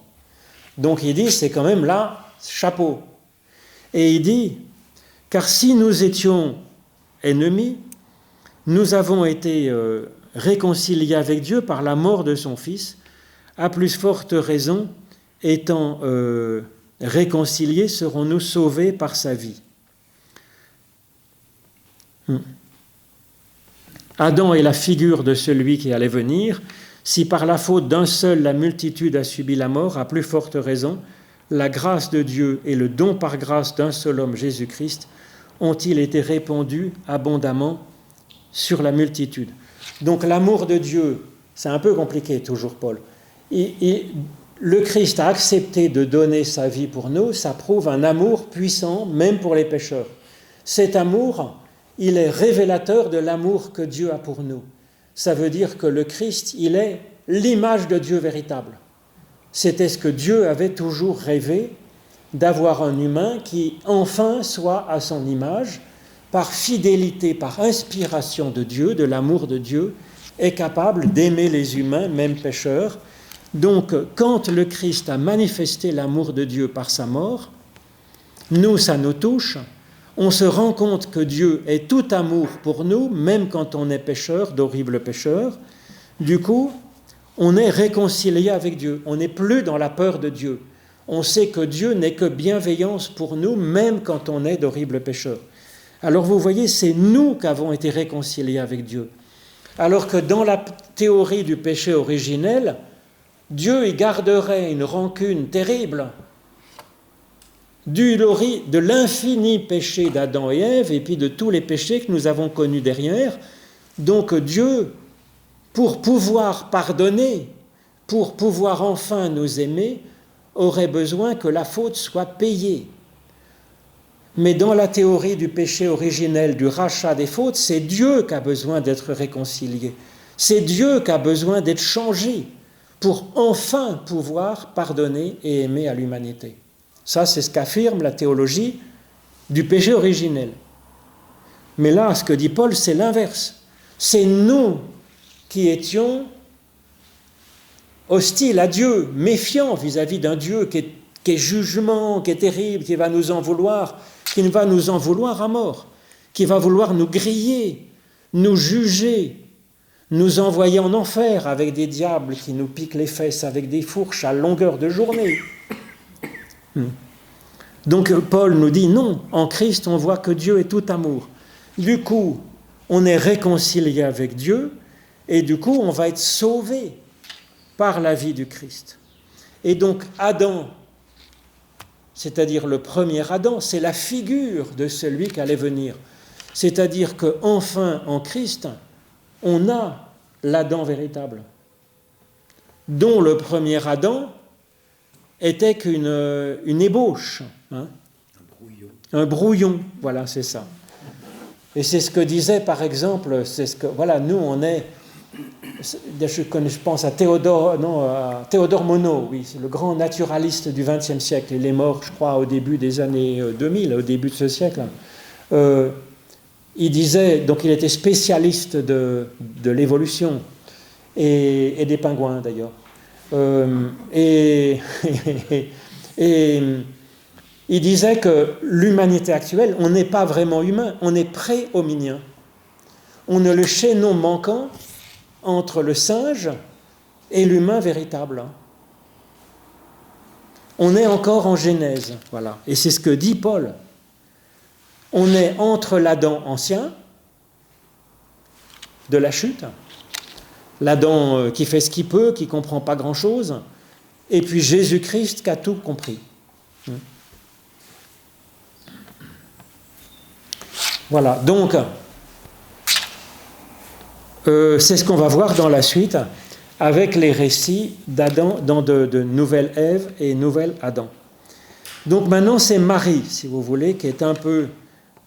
Donc il dit, c'est quand même là, chapeau. Et il dit, car si nous étions ennemis, nous avons été réconciliés avec Dieu par la mort de son Fils, à plus forte raison, étant réconciliés, serons-nous sauvés par sa vie. Adam est la figure de celui qui allait venir. Si par la faute d'un seul la multitude a subi la mort, à plus forte raison, la grâce de Dieu et le don par grâce d'un seul homme, Jésus-Christ, ont-ils été répandus abondamment sur la multitude. Donc l'amour de Dieu, c'est un peu compliqué toujours, Paul. Le Christ a accepté de donner sa vie pour nous, ça prouve un amour puissant, même pour les pécheurs. Cet amour, il est révélateur de l'amour que Dieu a pour nous. Ça veut dire que le Christ, il est l'image de Dieu véritable. C'était ce que Dieu avait toujours rêvé, d'avoir un humain qui enfin soit à son image, par fidélité, par inspiration de Dieu, de l'amour de Dieu, est capable d'aimer les humains, même pécheurs. Donc, quand le Christ a manifesté l'amour de Dieu par sa mort, nous, ça nous touche. On se rend compte que Dieu est tout amour pour nous, même quand on est pécheur, d'horribles pécheurs. Du coup, on est réconcilié avec Dieu. On n'est plus dans la peur de Dieu. On sait que Dieu n'est que bienveillance pour nous, même quand on est d'horribles pécheurs. Alors vous voyez, c'est nous qui avons été réconciliés avec Dieu. Alors que dans la théorie du péché originel, Dieu y garderait une rancune terrible de l'infini péché d'Adam et Ève et puis de tous les péchés que nous avons connus derrière. Donc Dieu, pour pouvoir pardonner, pour pouvoir enfin nous aimer, aurait besoin que la faute soit payée. Mais dans la théorie du péché originel, du rachat des fautes, c'est Dieu qui a besoin d'être réconcilié. C'est Dieu qui a besoin d'être changé pour enfin pouvoir pardonner et aimer à l'humanité. Ça, c'est ce qu'affirme la théologie du péché originel. Mais là, ce que dit Paul, c'est l'inverse. C'est nous qui étions hostiles à Dieu, méfiants vis-à-vis d'un Dieu qui est jugement, qui est terrible, qui va nous en vouloir, qui va nous en vouloir à mort, qui va vouloir nous griller, nous juger, nous envoyer en enfer avec des diables qui nous piquent les fesses avec des fourches à longueur de journée. Donc Paul nous dit non, en Christ on voit que Dieu est tout amour. Du coup, on est réconcilié avec Dieu et du coup on va être sauvé par la vie du Christ. Et donc Adam, c'est-à-dire le premier Adam, c'est la figure de celui qui allait venir. C'est-à-dire qu'enfin en Christ, on a l'Adam véritable, dont le premier Adam était qu'une ébauche, hein, un brouillon, voilà, c'est ça. Et c'est ce que disait, par exemple, voilà, nous on est, je pense à Théodore Monod, oui, c'est le grand naturaliste du XXe siècle. Il est mort, je crois, au début des années 2000, au début de ce siècle. il disait, donc il était spécialiste de l'évolution, et des pingouins d'ailleurs. Et il disait que l'humanité actuelle, on n'est pas vraiment humain, on est pré-hominien. On est le chaînon manquant entre le singe et l'humain véritable. On est encore en Genèse, voilà. Et c'est ce que dit Paul. On est entre l'Adam ancien, de la chute, l'Adam qui fait ce qu'il peut, qui ne comprend pas grand-chose, et puis Jésus-Christ qui a tout compris. Voilà, donc, c'est ce qu'on va voir dans la suite, avec les récits d'Adam, de nouvelle Ève et nouvelle Adam. Donc maintenant, c'est Marie, si vous voulez, qui est un peu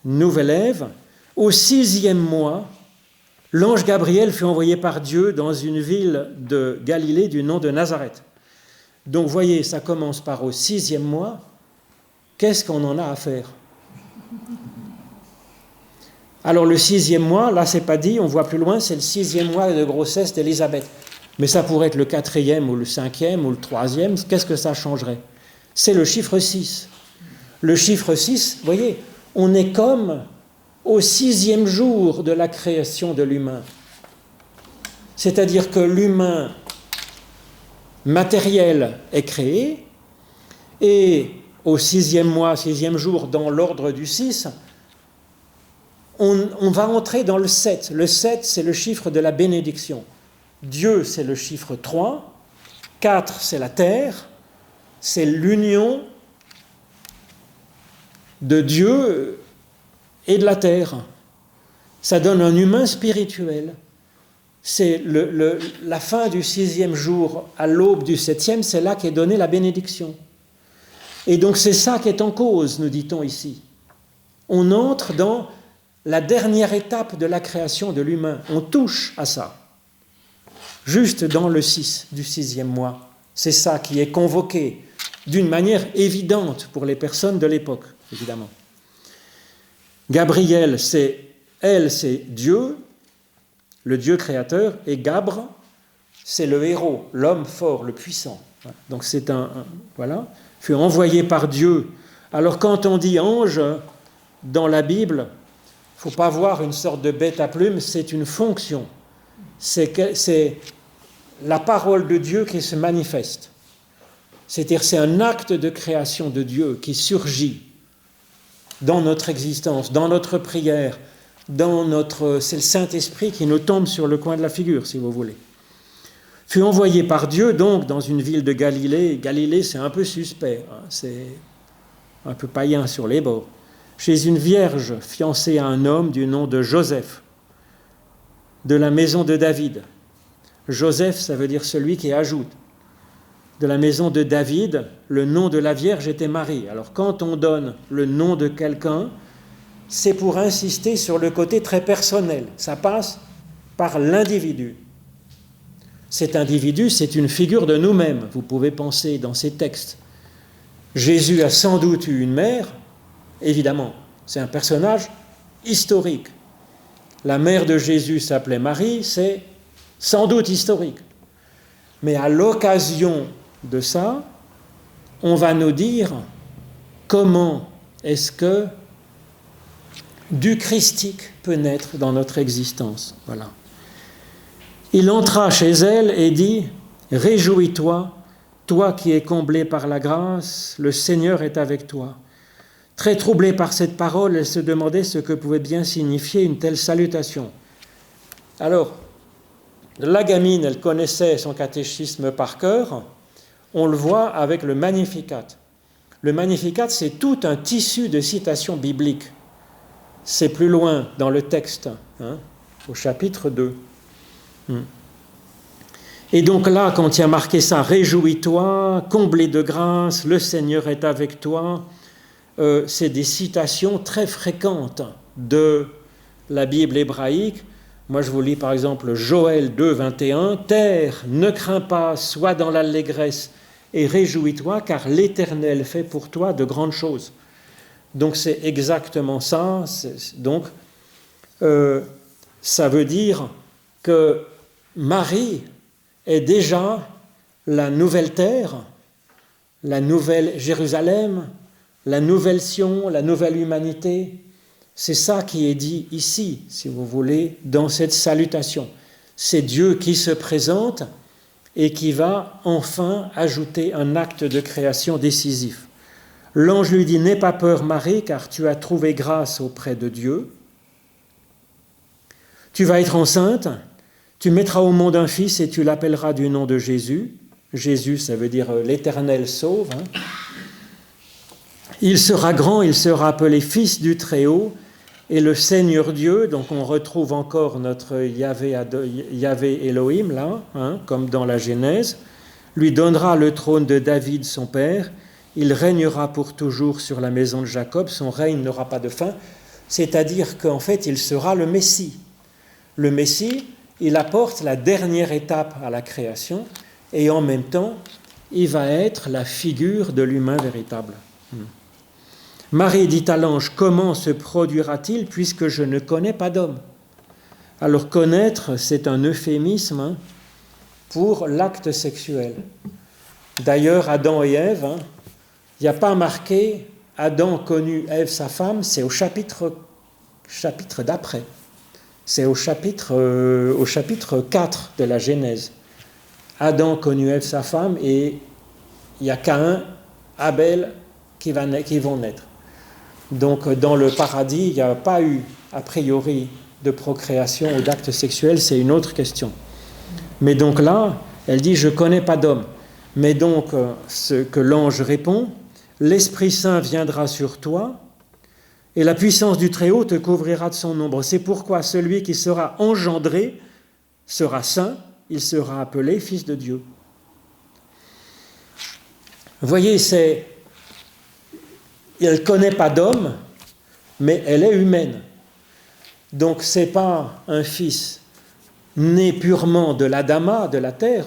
nouvelle Ève. Au 6e mois, l'ange Gabriel fut envoyé par Dieu dans une ville de Galilée du nom de Nazareth. Donc, vous voyez, ça commence par au 6e mois. Qu'est-ce qu'on en a à faire? Alors, le 6e mois, là, c'est pas dit, on voit plus loin, c'est le 6e mois de grossesse d'Élisabeth. Mais ça pourrait être le 4e ou le 5e ou le 3e. Qu'est-ce que ça changerait? C'est le chiffre 6. Le chiffre 6, vous voyez, on est comme au 6e jour de la création de l'humain. C'est-à-dire que l'humain matériel est créé, et au 6e mois, 6e jour, dans l'ordre du 6, on va entrer dans le 7. Le 7, c'est le chiffre de la bénédiction. Dieu, c'est le chiffre 3. 4, c'est la terre. C'est l'union de Dieu et de la terre. Ça donne un humain spirituel. C'est la fin du 6e jour à l'aube du 7e, c'est là qu'est donnée la bénédiction. Et donc c'est ça qui est en cause, nous dit-on ici. On entre dans la dernière étape de la création de l'humain. On touche à ça. Juste dans le 6 du 6e mois. C'est ça qui est convoqué d'une manière évidente pour les personnes de l'époque, évidemment. Gabriel, c'est Dieu, le Dieu créateur, et Gabre, c'est le héros, l'homme fort, le puissant. Donc c'est voilà, fut envoyé par Dieu. Alors quand on dit ange dans la Bible, il ne faut pas voir une sorte de bête à plumes, c'est une fonction. C'est la parole de Dieu qui se manifeste. C'est-à-dire c'est un acte de création de Dieu qui surgit dans notre existence, dans notre prière, c'est le Saint-Esprit qui nous tombe sur le coin de la figure, si vous voulez. Fut envoyé par Dieu, donc, dans une ville de Galilée. Galilée, c'est un peu suspect, hein, c'est un peu païen sur les bords. Chez une vierge fiancée à un homme du nom de Joseph, de la maison de David. Joseph, ça veut dire celui qui ajoute. De la maison de David, le nom de la Vierge était Marie. Alors quand on donne le nom de quelqu'un, c'est pour insister sur le côté très personnel. Ça passe par l'individu. Cet individu, c'est une figure de nous-mêmes. Vous pouvez penser dans ces textes. Jésus a sans doute eu une mère, évidemment. C'est un personnage historique. La mère de Jésus s'appelait Marie, c'est sans doute historique. Mais à l'occasion de ça, on va nous dire comment est-ce que du christique peut naître dans notre existence. Voilà. Il entra chez elle et dit « Réjouis-toi, toi qui es comblé par la grâce, le Seigneur est avec toi. » Très troublée par cette parole, elle se demandait ce que pouvait bien signifier une telle salutation. Alors, la gamine, elle connaissait son catéchisme par cœur. On le voit avec le Magnificat. Le Magnificat, c'est tout un tissu de citations bibliques. C'est plus loin dans le texte, hein, au chapitre 2. Et donc là, quand il y a marqué ça, « Réjouis-toi, comblé de grâce, le Seigneur est avec toi », c'est des citations très fréquentes de la Bible hébraïque. Moi, je vous lis par exemple Joël 2, 21. « Terre, ne crains pas, sois dans l'allégresse et réjouis-toi, car l'Éternel fait pour toi de grandes choses. » Donc c'est exactement ça. Donc ça veut dire que Marie est déjà la nouvelle terre, la nouvelle Jérusalem, la nouvelle Sion, la nouvelle humanité. C'est ça qui est dit ici, si vous voulez, dans cette salutation. C'est Dieu qui se présente et qui va enfin ajouter un acte de création décisif. L'ange lui dit « N'aie pas peur, Marie, car tu as trouvé grâce auprès de Dieu. Tu vas être enceinte, tu mettras au monde un fils et tu l'appelleras du nom de Jésus. » Jésus, ça veut dire l'Éternel sauve. Il sera grand, il sera appelé Fils du Très-Haut et le Seigneur Dieu. Donc on retrouve encore notre Yahvé Elohim, là, comme dans la Genèse, lui donnera le trône de David, son père. Il régnera pour toujours sur la maison de Jacob. Son règne n'aura pas de fin. C'est-à-dire qu'en fait, il sera le Messie. Le Messie, il apporte la dernière étape à la création. Et en même temps, il va être la figure de l'humain véritable. Marie dit à l'ange, « Comment se produira-t-il puisque je ne connais pas d'homme ?» Alors connaître, c'est un euphémisme pour l'acte sexuel. D'ailleurs, Adam et Ève, il n'y a pas marqué « Adam connut Ève sa femme », c'est au chapitre d'après. C'est au chapitre 4 de la Genèse. Adam connut Ève sa femme et il n'y a Caïn, Abel qui vont naître. Donc dans le paradis, il n'y a pas eu a priori de procréation ou d'acte sexuel, c'est une autre question. Mais donc là, elle dit « je ne connais pas d'homme ». Mais donc ce que l'ange répond, « l'Esprit Saint viendra sur toi et la puissance du Très-Haut te couvrira de son ombre. C'est pourquoi celui qui sera engendré sera saint, il sera appelé Fils de Dieu. » Vous voyez, elle ne connaît pas d'homme, mais elle est humaine. Donc ce n'est pas un fils né purement de l'Adama, de la terre,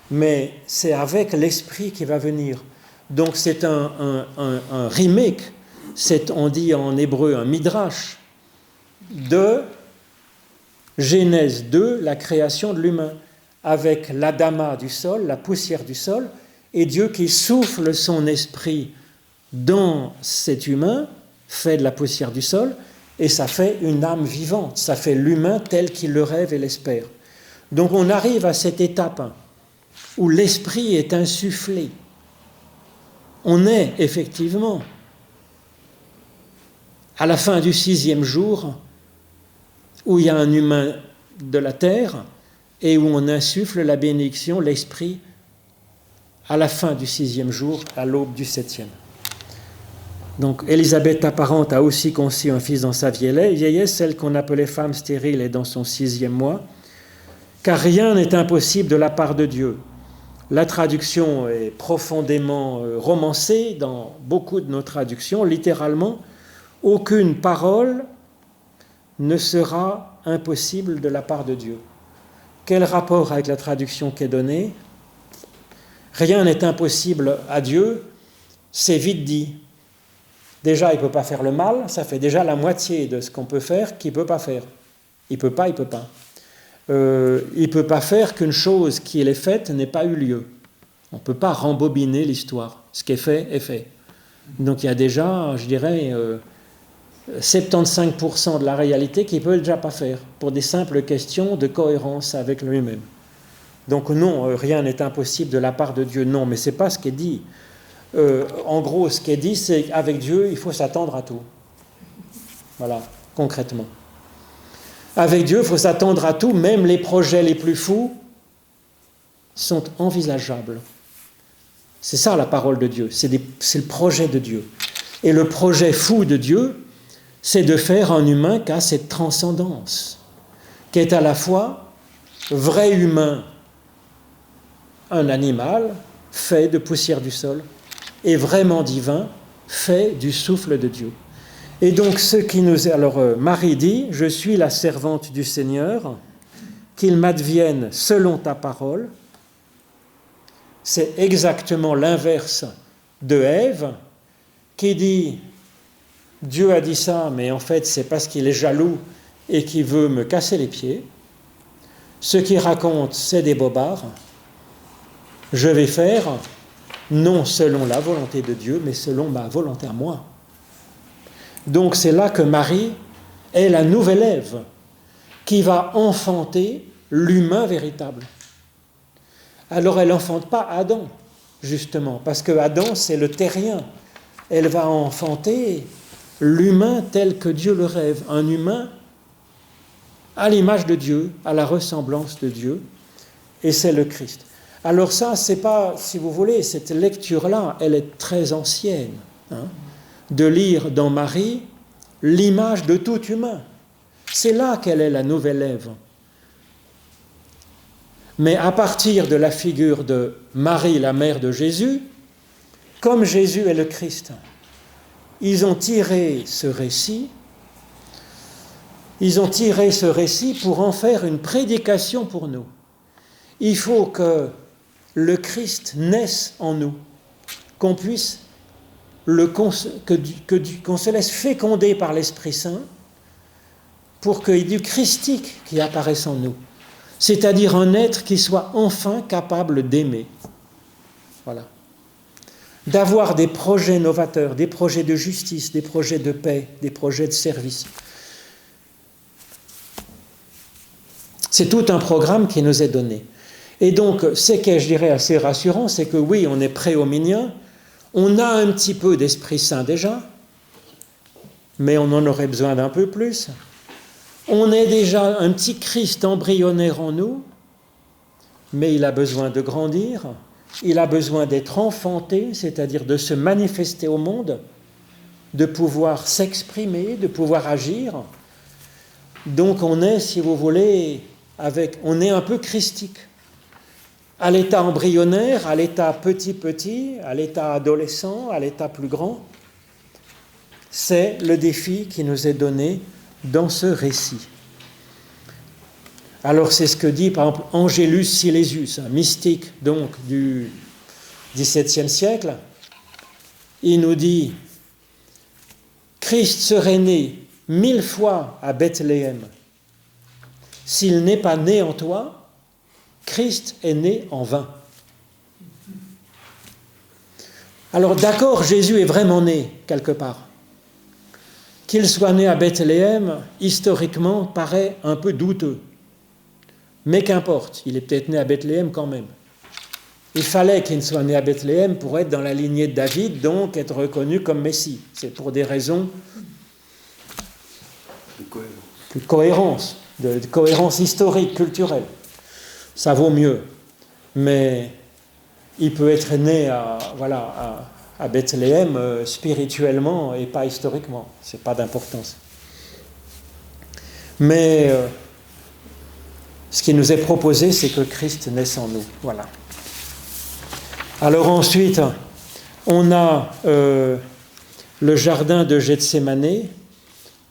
mais c'est avec l'esprit qui va venir. Donc c'est un remake, on dit en hébreu un midrash, de Genèse 2, la création de l'humain, avec l'Adama du sol, la poussière du sol, et Dieu qui souffle son esprit dans cet humain, fait de la poussière du sol, et ça fait une âme vivante, ça fait l'humain tel qu'il le rêve et l'espère. Donc on arrive à cette étape où l'esprit est insufflé. On est effectivement à la fin du 6e jour, où il y a un humain de la terre, et où on insuffle la bénédiction, l'esprit, à la fin du 6e jour, à l'aube du 7e. Donc, Élisabeth, ta parente, a aussi conçu un fils dans sa vieillesse, celle qu'on appelait femme stérile est dans son 6e mois, car rien n'est impossible de la part de Dieu. La traduction est profondément romancée dans beaucoup de nos traductions, littéralement, aucune parole ne sera impossible de la part de Dieu. Quel rapport avec la traduction qui est donnée ? Rien n'est impossible à Dieu, c'est vite dit. Déjà, il ne peut pas faire le mal, ça fait déjà la moitié de ce qu'on peut faire qu'il ne peut pas faire. Il ne peut pas. Il ne peut pas faire qu'une chose qui est faite n'ait pas eu lieu. On ne peut pas rembobiner l'histoire. Ce qui est fait est fait. Donc il y a déjà, je dirais, 75% de la réalité qu'il ne peut déjà pas faire, pour des simples questions de cohérence avec lui-même. Donc non, rien n'est impossible de la part de Dieu. Non, mais ce n'est pas ce qui est dit. En gros, ce qui est dit, c'est qu'avec Dieu, il faut s'attendre à tout. Voilà, concrètement. Avec Dieu, il faut s'attendre à tout, même les projets les plus fous sont envisageables. C'est ça la parole de Dieu, c'est le projet de Dieu. Et le projet fou de Dieu, c'est de faire un humain qui a cette transcendance, qui est à la fois vrai humain, un animal fait de poussière du sol, et vraiment divin, fait du souffle de Dieu. Et donc, Marie dit, « Je suis la servante du Seigneur, qu'il m'advienne selon ta parole. » C'est exactement l'inverse de Ève, qui dit, Dieu a dit ça, mais en fait, c'est parce qu'il est jaloux et qui veut me casser les pieds. Ce qu'il raconte, c'est des bobards. Je vais faire, non selon la volonté de Dieu, mais selon ma volonté à moi. Donc c'est là que Marie est la nouvelle Ève qui va enfanter l'humain véritable. Alors elle n'enfante pas Adam, justement, parce que Adam, c'est le terrien. Elle va enfanter l'humain tel que Dieu le rêve, un humain à l'image de Dieu, à la ressemblance de Dieu, et c'est le Christ. Alors ça, c'est pas, si vous voulez, cette lecture-là, elle est très ancienne, de lire dans Marie l'image de tout humain. C'est là qu'elle est la nouvelle Ève. Mais à partir de la figure de Marie, la mère de Jésus, comme Jésus est le Christ, ils ont tiré ce récit pour en faire une prédication pour nous. Il faut que le Christ naisse en nous, qu'on puisse qu'on se laisse féconder par l'Esprit Saint pour qu'il y ait du christique qui apparaisse en nous, c'est-à-dire un être qui soit enfin capable d'aimer. Voilà. D'avoir des projets novateurs, des projets de justice, des projets de paix, des projets de service. C'est tout un programme qui nous est donné. Et donc, ce qui est, je dirais, assez rassurant, c'est que oui, on est préhominien, on a un petit peu d'Esprit Saint déjà, mais on en aurait besoin d'un peu plus. On est déjà un petit Christ embryonnaire en nous, mais il a besoin de grandir, il a besoin d'être enfanté, c'est-à-dire de se manifester au monde, de pouvoir s'exprimer, de pouvoir agir. Donc on est, si vous voulez, on est un peu christique. À l'état embryonnaire, à l'état petit, à l'état adolescent, à l'état plus grand. C'est le défi qui nous est donné dans ce récit. Alors c'est ce que dit par exemple Angelus Silesius, un mystique donc du XVIIe siècle. Il nous dit « Christ serait né 1000 fois à Bethléem. S'il n'est pas né en toi, Christ est né en vain. » Alors d'accord, Jésus est vraiment né quelque part. Qu'il soit né à Bethléem, historiquement, paraît un peu douteux. Mais qu'importe, il est peut-être né à Bethléem quand même. Il fallait qu'il soit né à Bethléem pour être dans la lignée de David, donc être reconnu comme Messie. C'est pour des raisons de cohérence historique, culturelle. Ça vaut mieux. Mais il peut être né à Bethléem spirituellement et pas historiquement. C'est pas d'importance. Mais ce qui nous est proposé, c'est que Christ naisse en nous. Voilà. Alors ensuite, on a le jardin de Gethsémanée,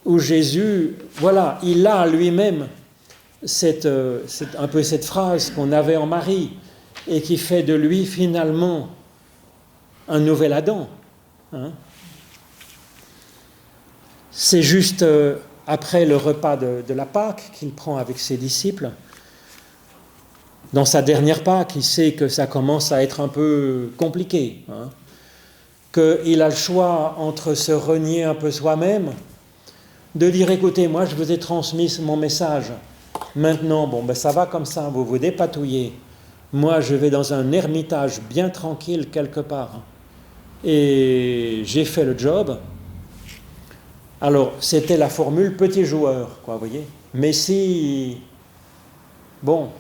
où Jésus, il a lui-même un peu cette phrase qu'on avait en Marie et qui fait de lui finalement un nouvel Adam. C'est juste après le repas de la Pâque qu'il prend avec ses disciples. Dans sa dernière Pâque, il sait que ça commence à être un peu compliqué, qu'il a le choix entre se renier un peu soi-même, de dire écoutez, moi je vous ai transmis mon message, maintenant ça va comme ça, vous vous dépatouillez, moi je vais dans un ermitage bien tranquille quelque part, et j'ai fait le job. Alors c'était la formule petit joueur, vous voyez, mais si...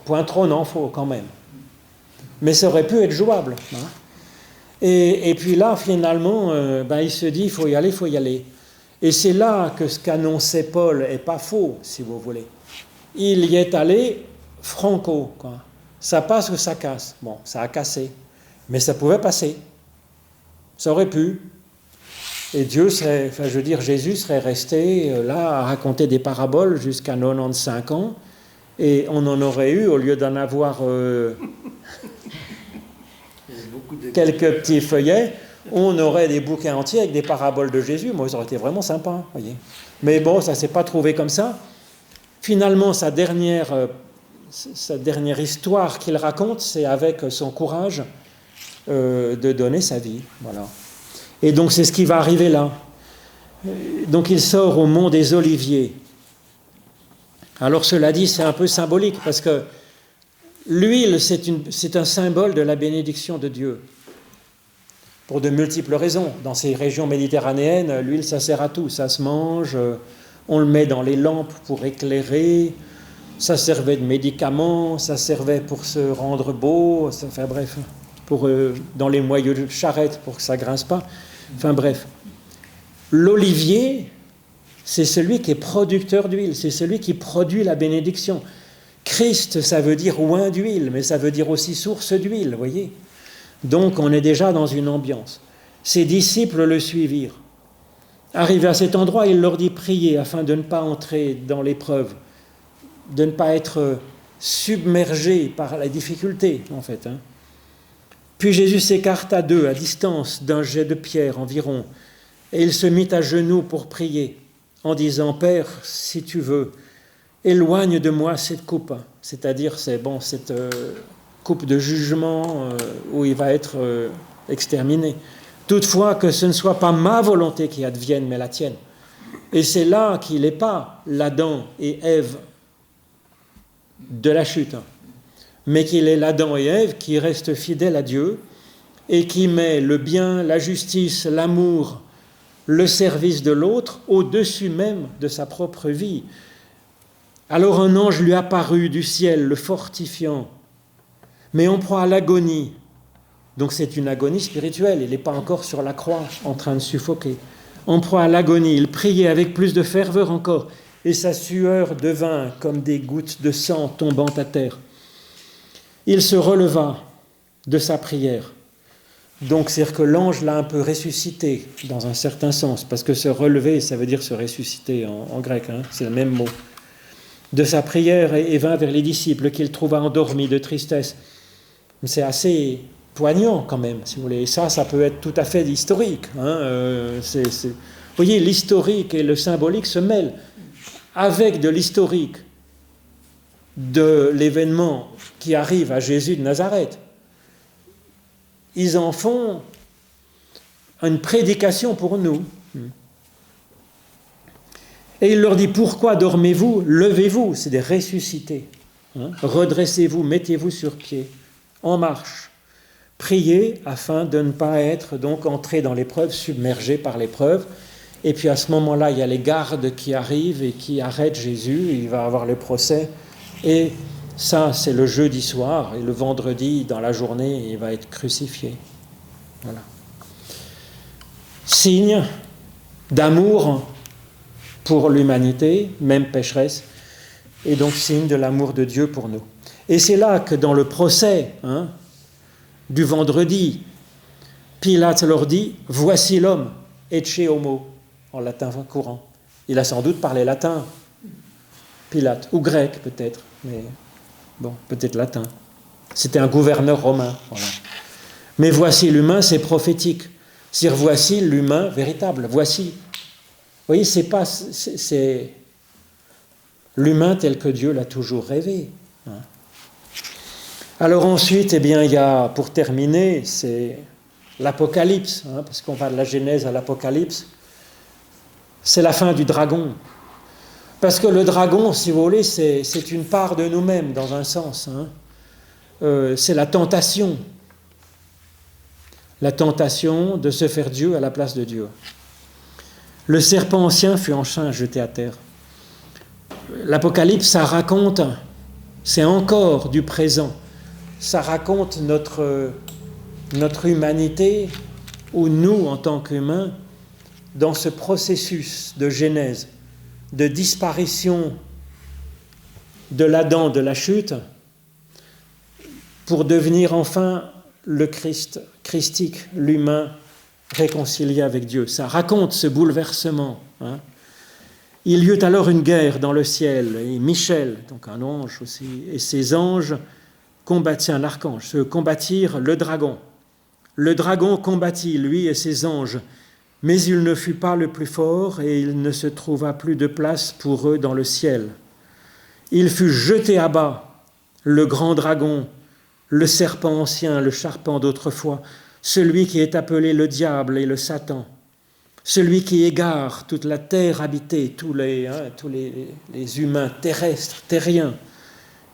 point trop, non, faut quand même. Mais ça aurait pu être jouable. Et puis là, finalement, il se dit, il faut y aller. Et c'est là que ce qu'annonçait Paul n'est pas faux, si vous voulez. Il y est allé franco, Ça passe ou ça casse. Ça a cassé. Mais ça pouvait passer. Ça aurait pu. Et Jésus serait resté là à raconter des paraboles jusqu'à 95 ans. Et on en aurait eu, au lieu d'en avoir quelques petits feuillets, on aurait des bouquins entiers avec des paraboles de Jésus. Moi, ça aurait été vraiment sympa, voyez. Mais ça ne s'est pas trouvé comme ça. Finalement, sa dernière histoire qu'il raconte, c'est avec son courage de donner sa vie. Voilà. Et donc c'est ce qui va arriver là. Donc il sort au mont des Oliviers. Alors cela dit, c'est un peu symbolique, parce que l'huile, c'est un symbole de la bénédiction de Dieu. Pour de multiples raisons. Dans ces régions méditerranéennes, l'huile, ça sert à tout. Ça se mange, on le met dans les lampes pour éclairer, ça servait de médicament, ça servait pour se rendre beau, enfin bref, dans les moyeux de charrette pour que ça grince pas. Enfin bref. L'olivier, c'est celui qui est producteur d'huile, c'est celui qui produit la bénédiction. Christ, ça veut dire oint d'huile, mais ça veut dire aussi source d'huile, vous voyez. Donc on est déjà dans une ambiance. Ses disciples le suivirent. Arrivé à cet endroit, il leur dit priez afin de ne pas entrer dans l'épreuve, de ne pas être submergé par la difficulté, en fait. Puis Jésus s'écarta d'eux, à distance d'un jet de pierre environ, et il se mit à genoux pour prier, en disant, Père, si tu veux, éloigne de moi cette coupe, c'est-à-dire cette coupe de jugement où il va être exterminé. Toutefois, que ce ne soit pas ma volonté qui advienne, mais la tienne. Et c'est là qu'il n'est pas l'Adam et Ève de la chute, mais qu'il est l'Adam et Ève qui restent fidèles à Dieu et qui met le bien, la justice, l'amour, le service de l'autre au-dessus même de sa propre vie. Alors un ange lui apparut du ciel, le fortifiant, mais en proie à l'agonie. Donc c'est une agonie spirituelle, il n'est pas encore sur la croix en train de suffoquer. En proie à l'agonie, il priait avec plus de ferveur encore, et sa sueur devint comme des gouttes de sang tombant à terre. Il se releva de sa prière. Donc c'est-à-dire que l'ange l'a un peu ressuscité, dans un certain sens, parce que se relever, ça veut dire se ressusciter en grec, c'est le même mot. De sa prière et vint vers les disciples qu'il trouva endormis de tristesse. C'est assez poignant quand même, si vous voulez. Et ça peut être tout à fait historique. Vous voyez, l'historique et le symbolique se mêlent avec de l'historique de l'événement qui arrive à Jésus de Nazareth. Ils en font une prédication pour nous. Et il leur dit, pourquoi dormez-vous? Levez-vous, c'est des ressuscités. Redressez-vous, mettez-vous sur pied, en marche. Priez afin de ne pas être donc entré dans l'épreuve, submergé par l'épreuve. Et puis à ce moment-là, il y a les gardes qui arrivent et qui arrêtent Jésus. Il va avoir le procès. Et ça, c'est le jeudi soir. Et le vendredi, dans la journée, il va être crucifié. Voilà. Signe d'amour pour l'humanité, même pécheresse, et donc signe de l'amour de Dieu pour nous. Et c'est là que dans le procès du vendredi, Pilate leur dit « Voici l'homme, ecce homo » en latin courant. Il a sans doute parlé latin, Pilate, ou grec peut-être, mais bon, peut-être latin. C'était un gouverneur romain. Voilà. Mais voici l'humain, c'est prophétique. C'est-à-dire voici l'humain véritable, voici. Vous voyez, c'est l'humain tel que Dieu l'a toujours rêvé. Alors ensuite, il y a, pour terminer, c'est l'Apocalypse, parce qu'on va de la Genèse à l'Apocalypse. C'est la fin du dragon. Parce que le dragon, si vous voulez, c'est une part de nous-mêmes, dans un sens. C'est la tentation. La tentation de se faire Dieu à la place de Dieu. Le serpent ancien fut enfin jeté à terre. L'Apocalypse, ça raconte, c'est encore du présent, ça raconte notre humanité, ou nous, en tant qu'humains, dans ce processus de genèse, de disparition de l'Adam, de la chute, pour devenir enfin le Christ, christique, l'humain, réconcilié avec Dieu. Ça raconte ce bouleversement. Il y eut alors une guerre dans le ciel, et Michel, donc un ange aussi, et ses anges combattirent l'archange, se combattirent le dragon. Le dragon combattit, lui et ses anges, mais il ne fut pas le plus fort, et il ne se trouva plus de place pour eux dans le ciel. Il fut jeté à bas, le grand dragon, le serpent ancien, le serpent d'autrefois, celui qui est appelé le diable et le Satan, celui qui égare toute la terre habitée, tous les humains terrestres, terriens.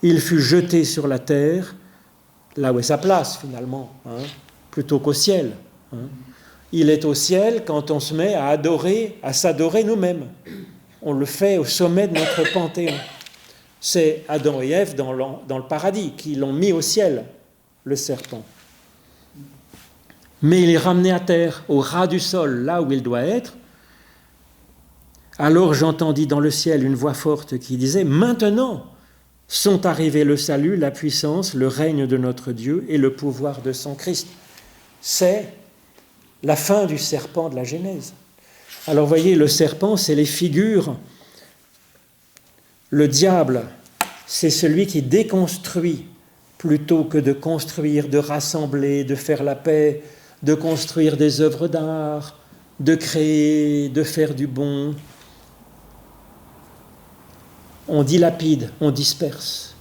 Il fut jeté sur la terre, là où est sa place finalement, plutôt qu'au ciel. Il est au ciel quand on se met à adorer, à s'adorer nous-mêmes. On le fait au sommet de notre panthéon. C'est Adam et Ève dans le paradis qui l'ont mis au ciel, le serpent. Mais il est ramené à terre, au ras du sol, là où il doit être. Alors j'entendis dans le ciel une voix forte qui disait « Maintenant sont arrivés le salut, la puissance, le règne de notre Dieu et le pouvoir de son Christ. » C'est la fin du serpent de la Genèse. Alors voyez, le serpent, c'est les figures. Le diable, c'est celui qui déconstruit plutôt que de construire, de rassembler, de faire la paix, de construire des œuvres d'art, de créer, de faire du bon. On dilapide, on disperse.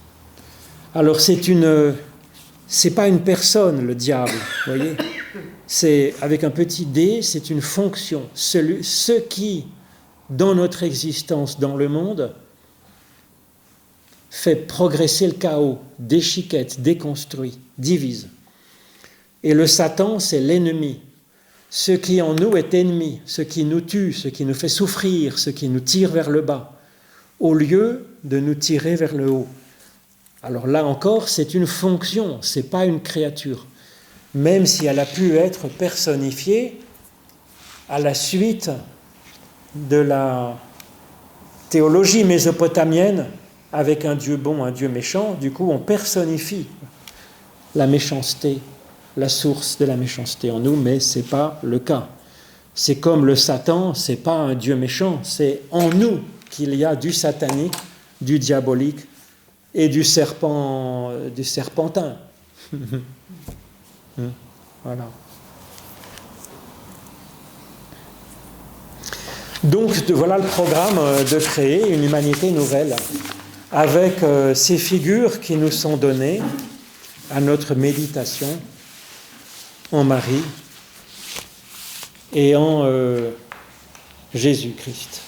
Alors c'est pas une personne, le diable, vous voyez. C'est, avec un petit d, c'est une fonction. Ce qui, dans notre existence, dans le monde, fait progresser le chaos, déchiquette, déconstruit, divise. Et le Satan, c'est l'ennemi. Ce qui en nous est ennemi, ce qui nous tue, ce qui nous fait souffrir, ce qui nous tire vers le bas, au lieu de nous tirer vers le haut. Alors là encore, c'est une fonction, ce n'est pas une créature. Même si elle a pu être personnifiée à la suite de la théologie mésopotamienne avec un Dieu bon, un Dieu méchant, du coup on personnifie la méchanceté, la source de la méchanceté en nous, mais ce n'est pas le cas. C'est comme le Satan, ce n'est pas un Dieu méchant, c'est en nous qu'il y a du satanique, du diabolique et du serpentin. Voilà. Donc voilà le programme de créer une humanité nouvelle avec ces figures qui nous sont données à notre méditation en Marie et en Jésus-Christ.